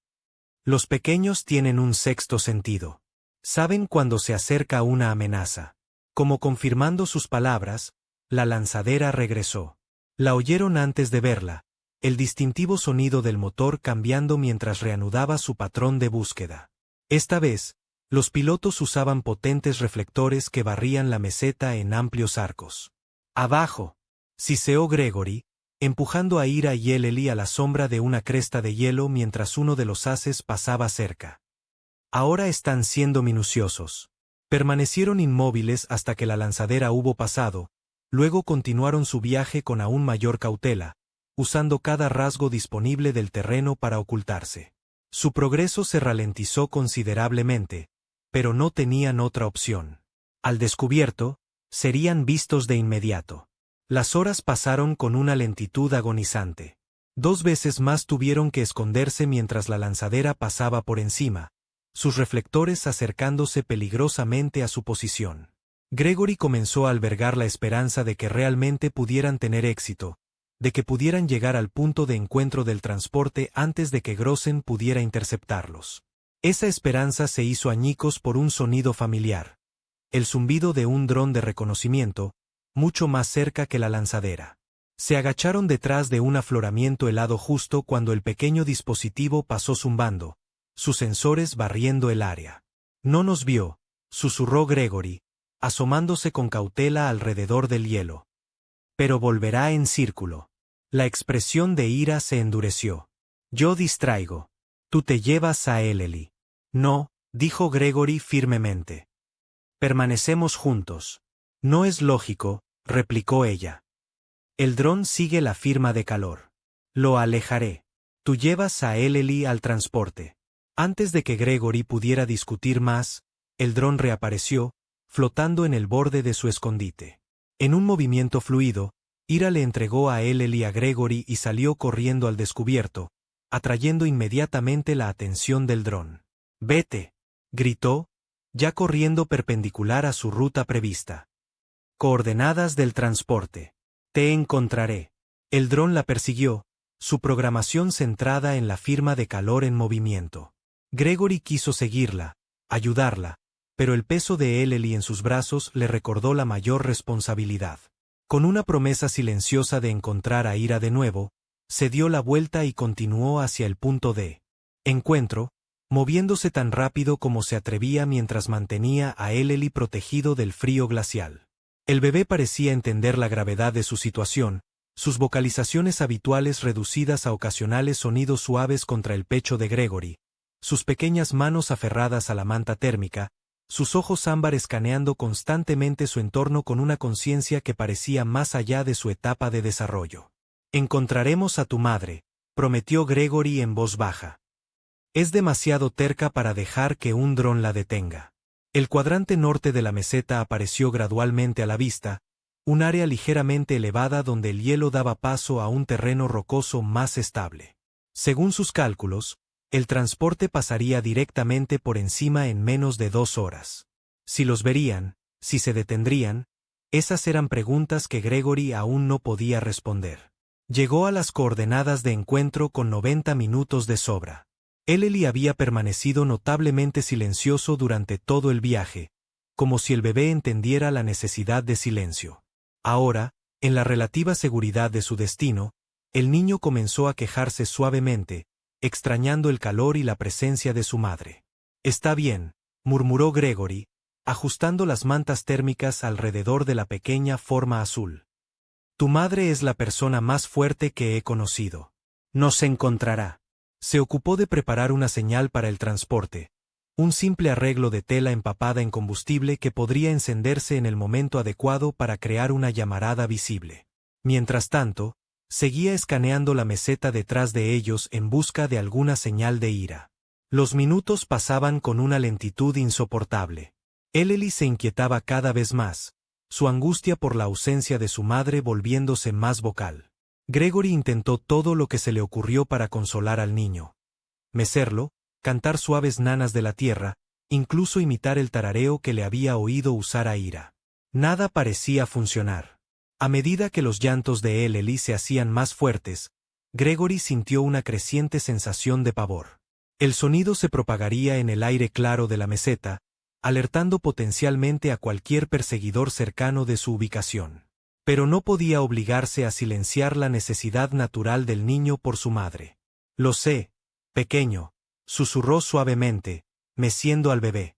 «Los pequeños tienen un sexto sentido. Saben cuando se acerca una amenaza». Como confirmando sus palabras, la lanzadera regresó. La oyeron antes de verla, el distintivo sonido del motor cambiando mientras reanudaba su patrón de búsqueda. Esta vez, los pilotos usaban potentes reflectores que barrían la meseta en amplios arcos. «Abajo», siseó Gregory, empujando a Ira y Eleli a la sombra de una cresta de hielo mientras uno de los haces pasaba cerca. «Ahora están siendo minuciosos». Permanecieron inmóviles hasta que la lanzadera hubo pasado, luego continuaron su viaje con aún mayor cautela, usando cada rasgo disponible del terreno para ocultarse. Su progreso se ralentizó considerablemente, pero no tenían otra opción. Al descubierto, serían vistos de inmediato. Las horas pasaron con una lentitud agonizante. 2 veces más tuvieron que esconderse mientras la lanzadera pasaba por encima, sus reflectores acercándose peligrosamente a su posición. Gregory comenzó a albergar la esperanza de que realmente pudieran tener éxito, de que pudieran llegar al punto de encuentro del transporte antes de que Grossen pudiera interceptarlos. Esa esperanza se hizo añicos por un sonido familiar, el zumbido de un dron de reconocimiento, mucho más cerca que la lanzadera. Se agacharon detrás de un afloramiento helado justo cuando el pequeño dispositivo pasó zumbando, sus sensores barriendo el área. «No nos vio», susurró Gregory, asomándose con cautela alrededor del hielo. «Pero volverá en círculo». La expresión de Ira se endureció. «Yo distraigo. Tú te llevas a Eleli». «No», dijo Gregory firmemente. «Permanecemos juntos». «No es lógico», replicó ella. «El dron sigue la firma de calor. Lo alejaré. Tú llevas a Eleli al transporte». Antes de que Gregory pudiera discutir más, el dron reapareció, flotando en el borde de su escondite. En un movimiento fluido, Ira le entregó a Eleli a Gregory y salió corriendo al descubierto, atrayendo inmediatamente la atención del dron. «Vete», gritó, ya corriendo perpendicular a su ruta prevista. «Coordenadas del transporte. Te encontraré». El dron la persiguió, su programación centrada en la firma de calor en movimiento. Gregory quiso seguirla, ayudarla, pero el peso de Eleli en sus brazos le recordó la mayor responsabilidad. Con una promesa silenciosa de encontrar a Ira de nuevo, se dio la vuelta y continuó hacia el punto de encuentro, moviéndose tan rápido como se atrevía mientras mantenía a Eleli protegido del frío glacial. El bebé parecía entender la gravedad de su situación, sus vocalizaciones habituales reducidas a ocasionales sonidos suaves contra el pecho de Gregory, sus pequeñas manos aferradas a la manta térmica, sus ojos ámbar escaneando constantemente su entorno con una conciencia que parecía más allá de su etapa de desarrollo. «Encontraremos a tu madre», prometió Gregory en voz baja. «Es demasiado terca para dejar que un dron la detenga». El cuadrante norte de la meseta apareció gradualmente a la vista, un área ligeramente elevada donde el hielo daba paso a un terreno rocoso más estable. Según sus cálculos, el transporte pasaría directamente por encima en menos de 2 horas. Si los verían, si se detendrían, esas eran preguntas que Gregory aún no podía responder. Llegó a las coordenadas de encuentro con 90 minutos de sobra. Eleli había permanecido notablemente silencioso durante todo el viaje, como si el bebé entendiera la necesidad de silencio. Ahora, en la relativa seguridad de su destino, el niño comenzó a quejarse suavemente, extrañando el calor y la presencia de su madre. «Está bien», murmuró Gregory, ajustando las mantas térmicas alrededor de la pequeña forma azul. «Tu madre es la persona más fuerte que he conocido. Nos encontrará». Se ocupó de preparar una señal para el transporte, un simple arreglo de tela empapada en combustible que podría encenderse en el momento adecuado para crear una llamarada visible. Mientras tanto, seguía escaneando la meseta detrás de ellos en busca de alguna señal de ira. Los minutos pasaban con una lentitud insoportable. Eleli se inquietaba cada vez más, su angustia por la ausencia de su madre volviéndose más vocal. Gregory intentó todo lo que se le ocurrió para consolar al niño. Mecerlo, cantar suaves nanas de la tierra, incluso imitar el tarareo que le había oído usar a Ira. Nada parecía funcionar. A medida que los llantos de Eleli se hacían más fuertes, Gregory sintió una creciente sensación de pavor. El sonido se propagaría en el aire claro de la meseta, alertando potencialmente a cualquier perseguidor cercano de su ubicación. Pero no podía obligarse a silenciar la necesidad natural del niño por su madre. «Lo sé, pequeño», susurró suavemente, meciendo al bebé.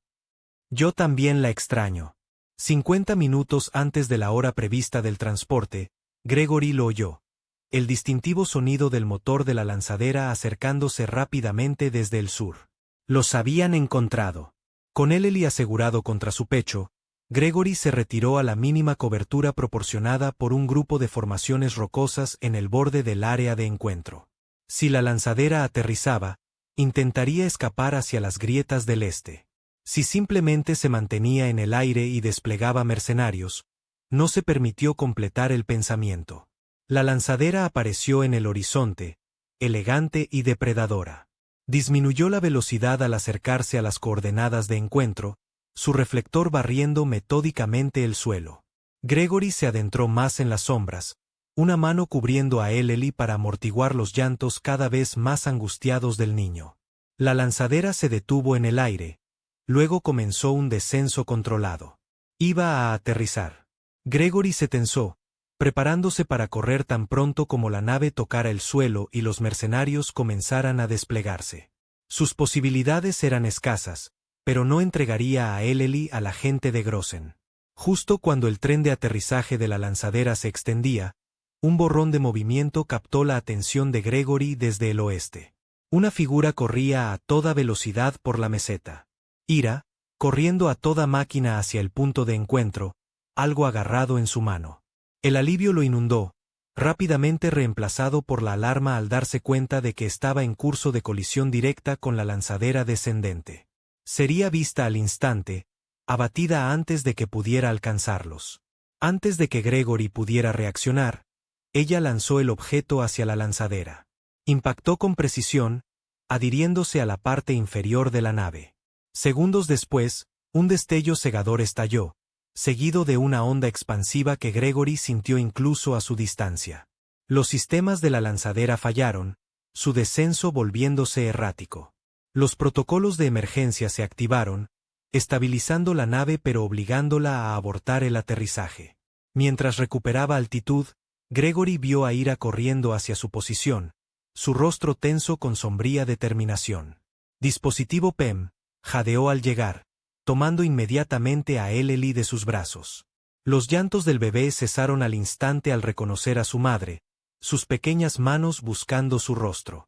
«Yo también la extraño». 50 minutos antes de la hora prevista del transporte, Gregory lo oyó. El distintivo sonido del motor de la lanzadera acercándose rápidamente desde el sur. Los habían encontrado. Con Eleli asegurado contra su pecho, Gregory se retiró a la mínima cobertura proporcionada por un grupo de formaciones rocosas en el borde del área de encuentro. Si la lanzadera aterrizaba, intentaría escapar hacia las grietas del este. Si simplemente se mantenía en el aire y desplegaba mercenarios, no se permitió completar el pensamiento. La lanzadera apareció en el horizonte, elegante y depredadora. Disminuyó la velocidad al acercarse a las coordenadas de encuentro, su reflector barriendo metódicamente el suelo. Gregory se adentró más en las sombras, una mano cubriendo a Eleli para amortiguar los llantos cada vez más angustiados del niño. La lanzadera se detuvo en el aire, luego comenzó un descenso controlado. Iba a aterrizar. Gregory se tensó, preparándose para correr tan pronto como la nave tocara el suelo y los mercenarios comenzaran a desplegarse. Sus posibilidades eran escasas, pero no entregaría a Eleli a la gente de Grossen. Justo cuando el tren de aterrizaje de la lanzadera se extendía, un borrón de movimiento captó la atención de Gregory desde el oeste. Una figura corría a toda velocidad por la meseta. Ira, corriendo a toda máquina hacia el punto de encuentro, algo agarrado en su mano. El alivio lo inundó, rápidamente reemplazado por la alarma al darse cuenta de que estaba en curso de colisión directa con la lanzadera descendente. Sería vista al instante, abatida antes de que pudiera alcanzarlos. Antes de que Gregory pudiera reaccionar, ella lanzó el objeto hacia la lanzadera. Impactó con precisión, adhiriéndose a la parte inferior de la nave. Segundos después, un destello cegador estalló, seguido de una onda expansiva que Gregory sintió incluso a su distancia. Los sistemas de la lanzadera fallaron, su descenso volviéndose errático. Los protocolos de emergencia se activaron, estabilizando la nave pero obligándola a abortar el aterrizaje. Mientras recuperaba altitud, Gregory vio a Ira corriendo hacia su posición, su rostro tenso con sombría determinación. Dispositivo PEM, jadeó al llegar, tomando inmediatamente a Eleli de sus brazos. Los llantos del bebé cesaron al instante al reconocer a su madre, sus pequeñas manos buscando su rostro.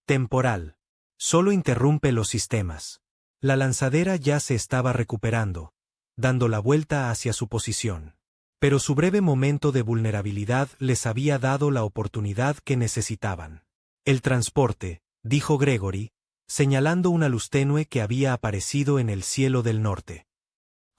Temporal. Solo interrumpe los sistemas. La lanzadera ya se estaba recuperando, dando la vuelta hacia su posición. Pero su breve momento de vulnerabilidad les había dado la oportunidad que necesitaban. El transporte, dijo Gregory, señalando una luz tenue que había aparecido en el cielo del norte.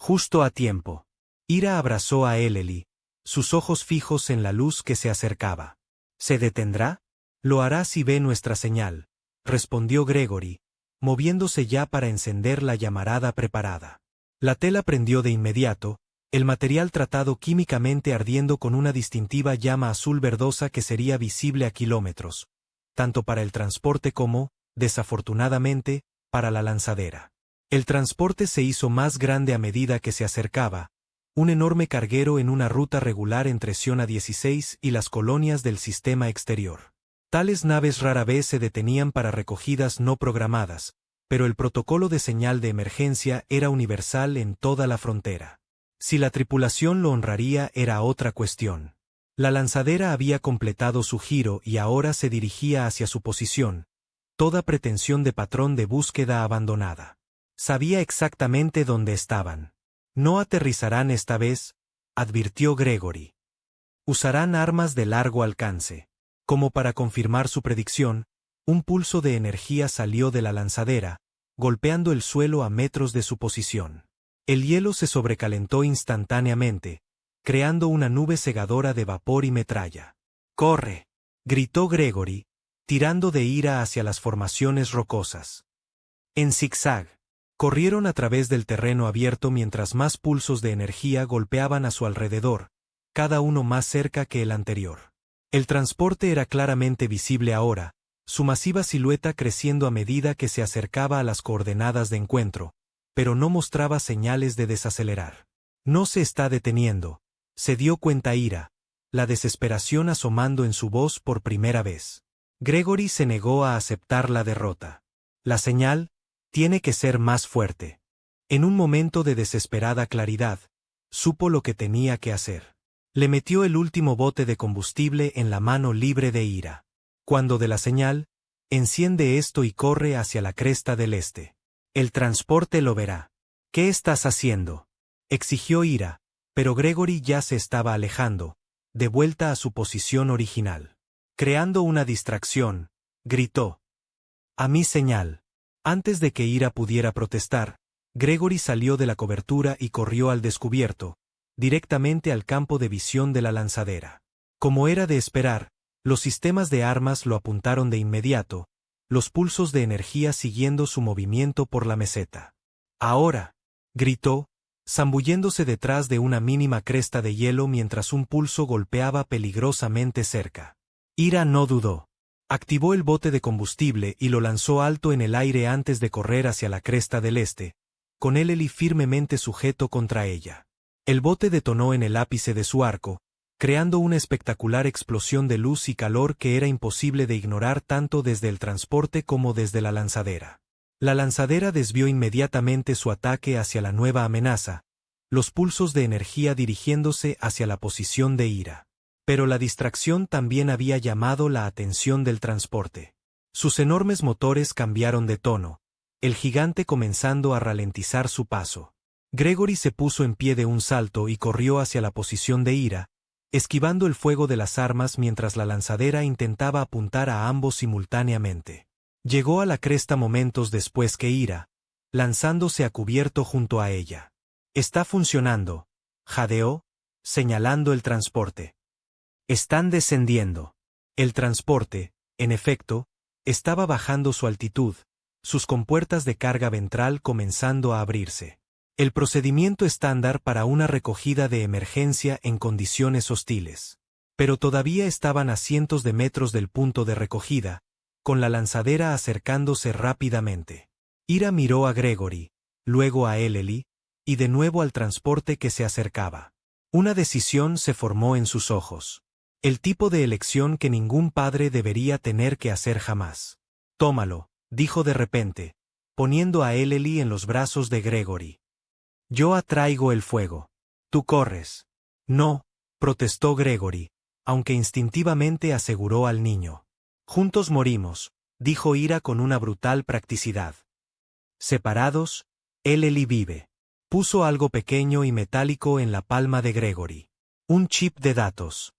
Justo a tiempo. Ira abrazó a Eleli, sus ojos fijos en la luz que se acercaba. ¿Se detendrá? Lo hará si ve nuestra señal, respondió Gregory, moviéndose ya para encender la llamarada preparada. La tela prendió de inmediato, el material tratado químicamente ardiendo con una distintiva llama azul verdosa que sería visible a kilómetros, tanto para el transporte como, desafortunadamente, para la lanzadera. El transporte se hizo más grande a medida que se acercaba, un enorme carguero en una ruta regular entre Siona 16 y las colonias del sistema exterior. Tales naves rara vez se detenían para recogidas no programadas, pero el protocolo de señal de emergencia era universal en toda la frontera. Si la tripulación lo honraría era otra cuestión. La lanzadera había completado su giro y ahora se dirigía hacia su posición, toda pretensión de patrón de búsqueda abandonada. Sabía exactamente dónde estaban. No aterrizarán esta vez, advirtió Gregory. Usarán armas de largo alcance. Como para confirmar su predicción, un pulso de energía salió de la lanzadera, golpeando el suelo a metros de su posición. El hielo se sobrecalentó instantáneamente, creando una nube cegadora de vapor y metralla. ¡Corre!, gritó Gregory, tirando de ira hacia las formaciones rocosas. En zigzag, corrieron a través del terreno abierto mientras más pulsos de energía golpeaban a su alrededor, cada uno más cerca que el anterior. El transporte era claramente visible ahora, su masiva silueta creciendo a medida que se acercaba a las coordenadas de encuentro, pero no mostraba señales de desacelerar. No se está deteniendo, se dio cuenta Ira, la desesperación asomando en su voz por primera vez. Gregory se negó a aceptar la derrota. La señal tiene que ser más fuerte. En un momento de desesperada claridad, supo lo que tenía que hacer. Le metió el último bote de combustible en la mano libre de Ira. Cuando de la señal, enciende esto y corre hacia la cresta del este. El transporte lo verá. ¿Qué estás haciendo?, exigió Ira, pero Gregory ya se estaba alejando, de vuelta a su posición original. Creando una distracción, gritó. A mi señal. Antes de que Ira pudiera protestar, Gregory salió de la cobertura y corrió al descubierto, directamente al campo de visión de la lanzadera. Como era de esperar, los sistemas de armas lo apuntaron de inmediato, los pulsos de energía siguiendo su movimiento por la meseta. Ahora, gritó, zambulléndose detrás de una mínima cresta de hielo mientras un pulso golpeaba peligrosamente cerca. Ira no dudó. Activó el bote de combustible y lo lanzó alto en el aire antes de correr hacia la cresta del este, con Eleli firmemente sujeto contra ella. El bote detonó en el ápice de su arco, creando una espectacular explosión de luz y calor que era imposible de ignorar tanto desde el transporte como desde la lanzadera. La lanzadera desvió inmediatamente su ataque hacia la nueva amenaza, los pulsos de energía dirigiéndose hacia la posición de Ira. Pero la distracción también había llamado la atención del transporte. Sus enormes motores cambiaron de tono, el gigante comenzando a ralentizar su paso. Gregory se puso en pie de un salto y corrió hacia la posición de Ira, esquivando el fuego de las armas mientras la lanzadera intentaba apuntar a ambos simultáneamente. Llegó a la cresta momentos después que Ira, lanzándose a cubierto junto a ella. Está funcionando, jadeó, señalando el transporte. Están descendiendo. El transporte, en efecto, estaba bajando su altitud, sus compuertas de carga ventral comenzando a abrirse. El procedimiento estándar para una recogida de emergencia en condiciones hostiles. Pero todavía estaban a cientos de metros del punto de recogida, con la lanzadera acercándose rápidamente. Ira miró a Gregory, luego a Eleli, y de nuevo al transporte que se acercaba. Una decisión se formó en sus ojos. El tipo de elección que ningún padre debería tener que hacer jamás. Tómalo, dijo de repente, poniendo a Eleli en los brazos de Gregory. Yo atraigo el fuego. Tú corres. No, protestó Gregory, aunque instintivamente aseguró al niño. Juntos morimos, dijo Ira con una brutal practicidad. Separados, Eleli vive. Puso algo pequeño y metálico en la palma de Gregory. Un chip de datos.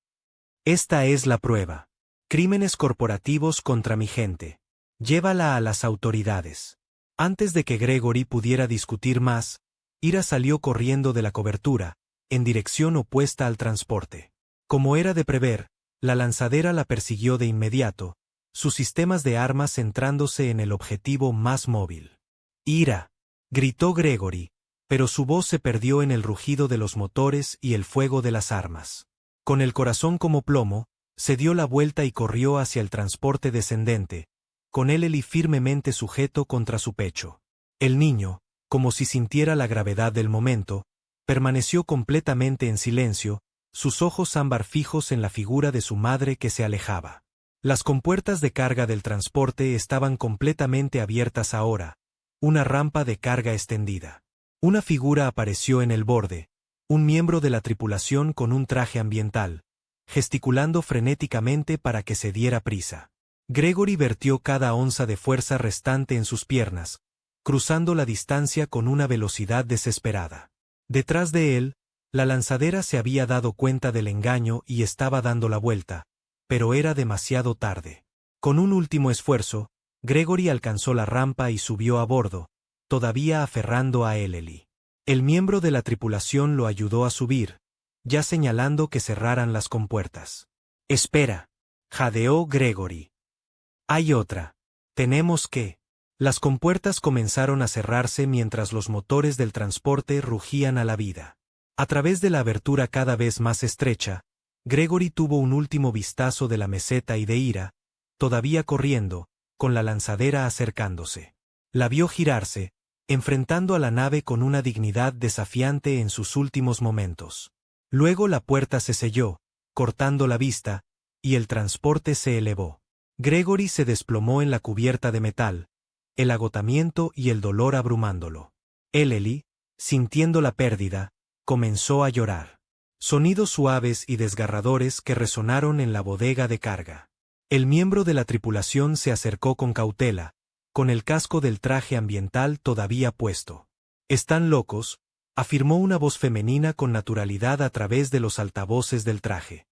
Esta es la prueba. Crímenes corporativos contra mi gente. Llévala a las autoridades. Antes de que Gregory pudiera discutir más, Ira salió corriendo de la cobertura, en dirección opuesta al transporte. Como era de prever, la lanzadera la persiguió de inmediato, sus sistemas de armas centrándose en el objetivo más móvil. ¡Ira!, gritó Gregory, pero su voz se perdió en el rugido de los motores y el fuego de las armas. Con el corazón como plomo, se dio la vuelta y corrió hacia el transporte descendente, con Ellie firmemente sujeto contra su pecho. El niño, como si sintiera la gravedad del momento, permaneció completamente en silencio, sus ojos ámbar fijos en la figura de su madre que se alejaba. Las compuertas de carga del transporte estaban completamente abiertas ahora, una rampa de carga extendida. Una figura apareció en el borde, un miembro de la tripulación con un traje ambiental, gesticulando frenéticamente para que se diera prisa. Gregory vertió cada onza de fuerza restante en sus piernas, cruzando la distancia con una velocidad desesperada. Detrás de él, la lanzadera se había dado cuenta del engaño y estaba dando la vuelta, pero era demasiado tarde. Con un último esfuerzo, Gregory alcanzó la rampa y subió a bordo, todavía aferrando a Ellie. El miembro de la tripulación lo ayudó a subir, ya señalando que cerraran las compuertas. «Espera», jadeó Gregory. «Hay otra. Tenemos que». Las compuertas comenzaron a cerrarse mientras los motores del transporte rugían a la vida. A través de la abertura cada vez más estrecha, Gregory tuvo un último vistazo de la meseta y de Ira, todavía corriendo, con la lanzadera acercándose. La vio girarse, enfrentando a la nave con una dignidad desafiante en sus últimos momentos. Luego la puerta se selló, cortando la vista, y el transporte se elevó. Gregory se desplomó en la cubierta de metal, el agotamiento y el dolor abrumándolo. Ellie, sintiendo la pérdida, comenzó a llorar. Sonidos suaves y desgarradores que resonaron en la bodega de carga. El miembro de la tripulación se acercó con cautela, con el casco del traje ambiental todavía puesto. «Están locos», afirmó una voz femenina con naturalidad a través de los altavoces del traje.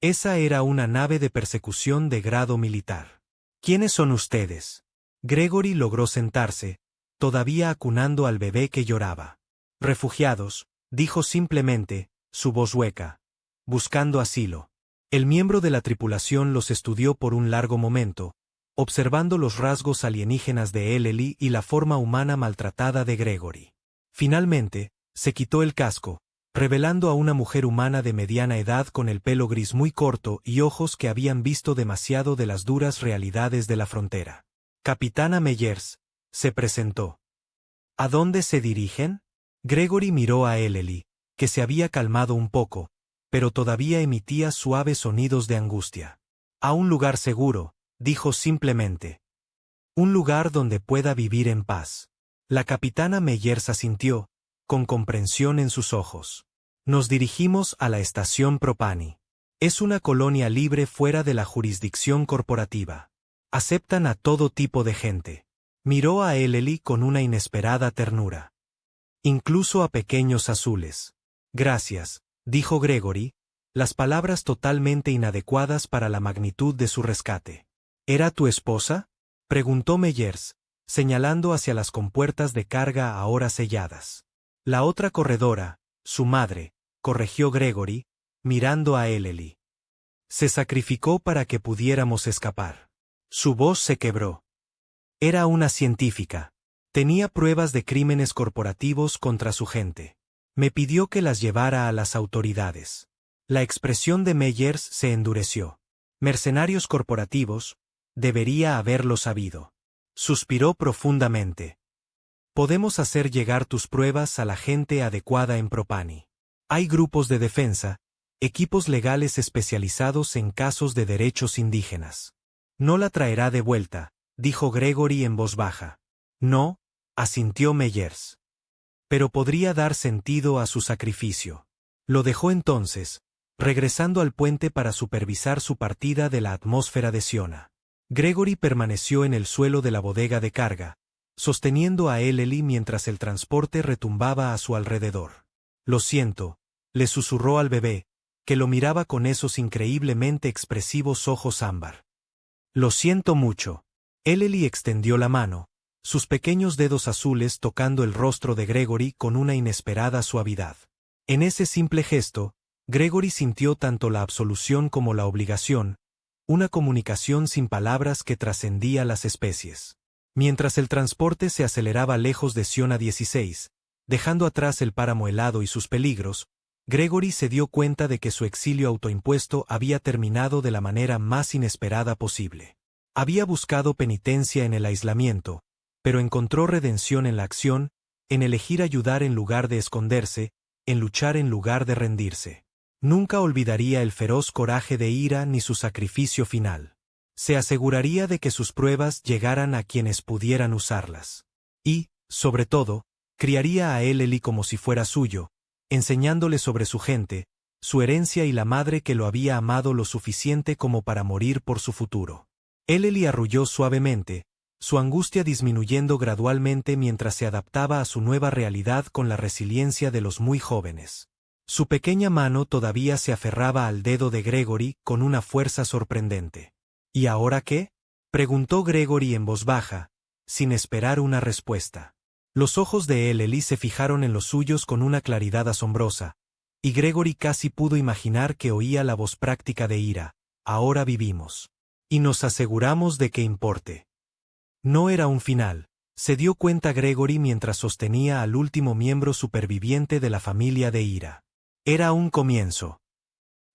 Esa era una nave de persecución de grado militar. «¿Quiénes son ustedes?». Gregory logró sentarse, todavía acunando al bebé que lloraba. «Refugiados», dijo simplemente, su voz hueca. «Buscando asilo». El miembro de la tripulación los estudió por un largo momento, observando los rasgos alienígenas de Ellie y la forma humana maltratada de Gregory. Finalmente, se quitó el casco, revelando a una mujer humana de mediana edad con el pelo gris muy corto y ojos que habían visto demasiado de las duras realidades de la frontera. «Capitana Meyers», se presentó. «¿A dónde se dirigen?». Gregory miró a Ellie, que se había calmado un poco, pero todavía emitía suaves sonidos de angustia. «A un lugar seguro», dijo simplemente. «Un lugar donde pueda vivir en paz». La capitana Meyers asintió, con comprensión en sus ojos. «Nos dirigimos a la estación Propani. Es una colonia libre fuera de la jurisdicción corporativa. Aceptan a todo tipo de gente». Miró a Ellie con una inesperada ternura. «Incluso a pequeños azules». «Gracias», dijo Gregory, las palabras totalmente inadecuadas para la magnitud de su rescate. «¿Era tu esposa?», preguntó Meyers, señalando hacia las compuertas de carga ahora selladas. «La otra corredora, su madre», corrigió Gregory, mirando a Ellie. «Se sacrificó para que pudiéramos escapar». Su voz se quebró. Era una científica. Tenía pruebas de crímenes corporativos contra su gente. Me pidió que las llevara a las autoridades. La expresión de Meyers se endureció. «Mercenarios corporativos, debería haberlo sabido». Suspiró profundamente. «Podemos hacer llegar tus pruebas a la gente adecuada en Propani. Hay grupos de defensa, equipos legales especializados en casos de derechos indígenas». «No la traerá de vuelta», dijo Gregory en voz baja. «No», asintió Meyers. «Pero podría dar sentido a su sacrificio». Lo dejó entonces, regresando al puente para supervisar su partida de la atmósfera de Siona. Gregory permaneció en el suelo de la bodega de carga, sosteniendo a Ellie mientras el transporte retumbaba a su alrededor. «Lo siento», le susurró al bebé, que lo miraba con esos increíblemente expresivos ojos ámbar. «Lo siento mucho». Ellie extendió la mano, sus pequeños dedos azules tocando el rostro de Gregory con una inesperada suavidad. En ese simple gesto, Gregory sintió tanto la absolución como la obligación, una comunicación sin palabras que trascendía las especies. Mientras el transporte se aceleraba lejos de Siona 16, dejando atrás el páramo helado y sus peligros, Gregory se dio cuenta de que su exilio autoimpuesto había terminado de la manera más inesperada posible. Había buscado penitencia en el aislamiento, pero encontró redención en la acción, en elegir ayudar en lugar de esconderse, en luchar en lugar de rendirse. Nunca olvidaría el feroz coraje de Ira ni su sacrificio final. Se aseguraría de que sus pruebas llegaran a quienes pudieran usarlas. Y, sobre todo, criaría a Eleli como si fuera suyo, enseñándole sobre su gente, su herencia y la madre que lo había amado lo suficiente como para morir por su futuro. Eleli arrulló suavemente, su angustia disminuyendo gradualmente mientras se adaptaba a su nueva realidad con la resiliencia de los muy jóvenes. Su pequeña mano todavía se aferraba al dedo de Gregory con una fuerza sorprendente. ¿Y ahora qué?, preguntó Gregory en voz baja, sin esperar una respuesta. Los ojos de Eleli se fijaron en los suyos con una claridad asombrosa, y Gregory casi pudo imaginar que oía la voz práctica de Ira: ahora vivimos. Y nos aseguramos de que importe. No era un final, se dio cuenta Gregory mientras sostenía al último miembro superviviente de la familia de Ira. Era un comienzo.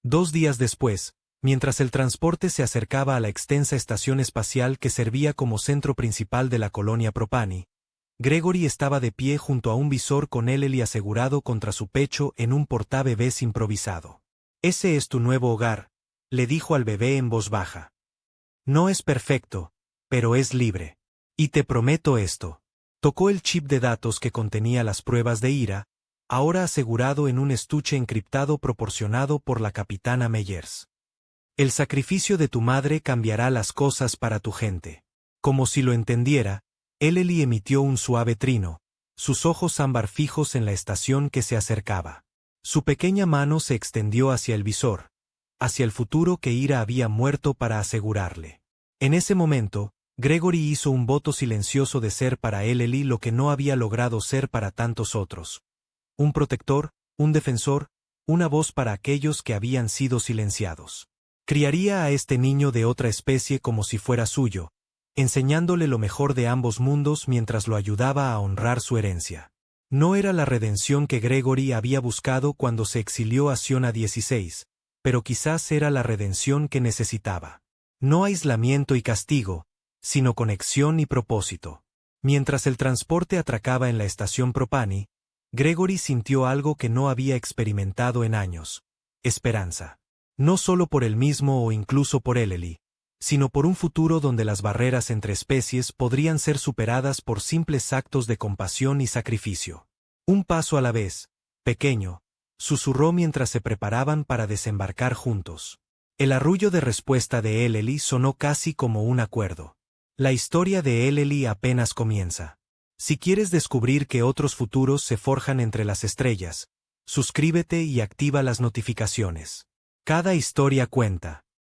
2 días después, mientras el transporte se acercaba a la extensa estación espacial que servía como centro principal de la colonia Propani, Gregory estaba de pie junto a un visor con Eleli asegurado contra su pecho en un portabebés improvisado. «Ese es tu nuevo hogar», le dijo al bebé en voz baja. «No es perfecto, pero es libre. Y te prometo esto». Tocó el chip de datos que contenía las pruebas de Ira, ahora asegurado en un estuche encriptado proporcionado por la capitana Meyers. «El sacrificio de tu madre cambiará las cosas para tu gente». Como si lo entendiera, Eleli emitió un suave trino, sus ojos ámbar fijos en la estación que se acercaba. Su pequeña mano se extendió hacia el visor, hacia el futuro que Ira había muerto para asegurarle. En ese momento, Gregory hizo un voto silencioso de ser para Eleli lo que no había logrado ser para tantos otros. Un protector, un defensor, una voz para aquellos que habían sido silenciados. Criaría a este niño de otra especie como si fuera suyo, enseñándole lo mejor de ambos mundos mientras lo ayudaba a honrar su herencia. No era la redención que Gregory había buscado cuando se exilió a Siona 16, pero quizás era la redención que necesitaba. No aislamiento y castigo, sino conexión y propósito. Mientras el transporte atracaba en la estación Propani, Gregory sintió algo que no había experimentado en años: esperanza. No solo por él mismo o incluso por Eleli, sino por un futuro donde las barreras entre especies podrían ser superadas por simples actos de compasión y sacrificio. Un paso a la vez, pequeño, susurró mientras se preparaban para desembarcar juntos. El arrullo de respuesta de Eleli sonó casi como un acuerdo. La historia de Eleli apenas comienza. Si quieres descubrir que otros futuros se forjan entre las estrellas, suscríbete y activa las notificaciones. Cada historia cuenta.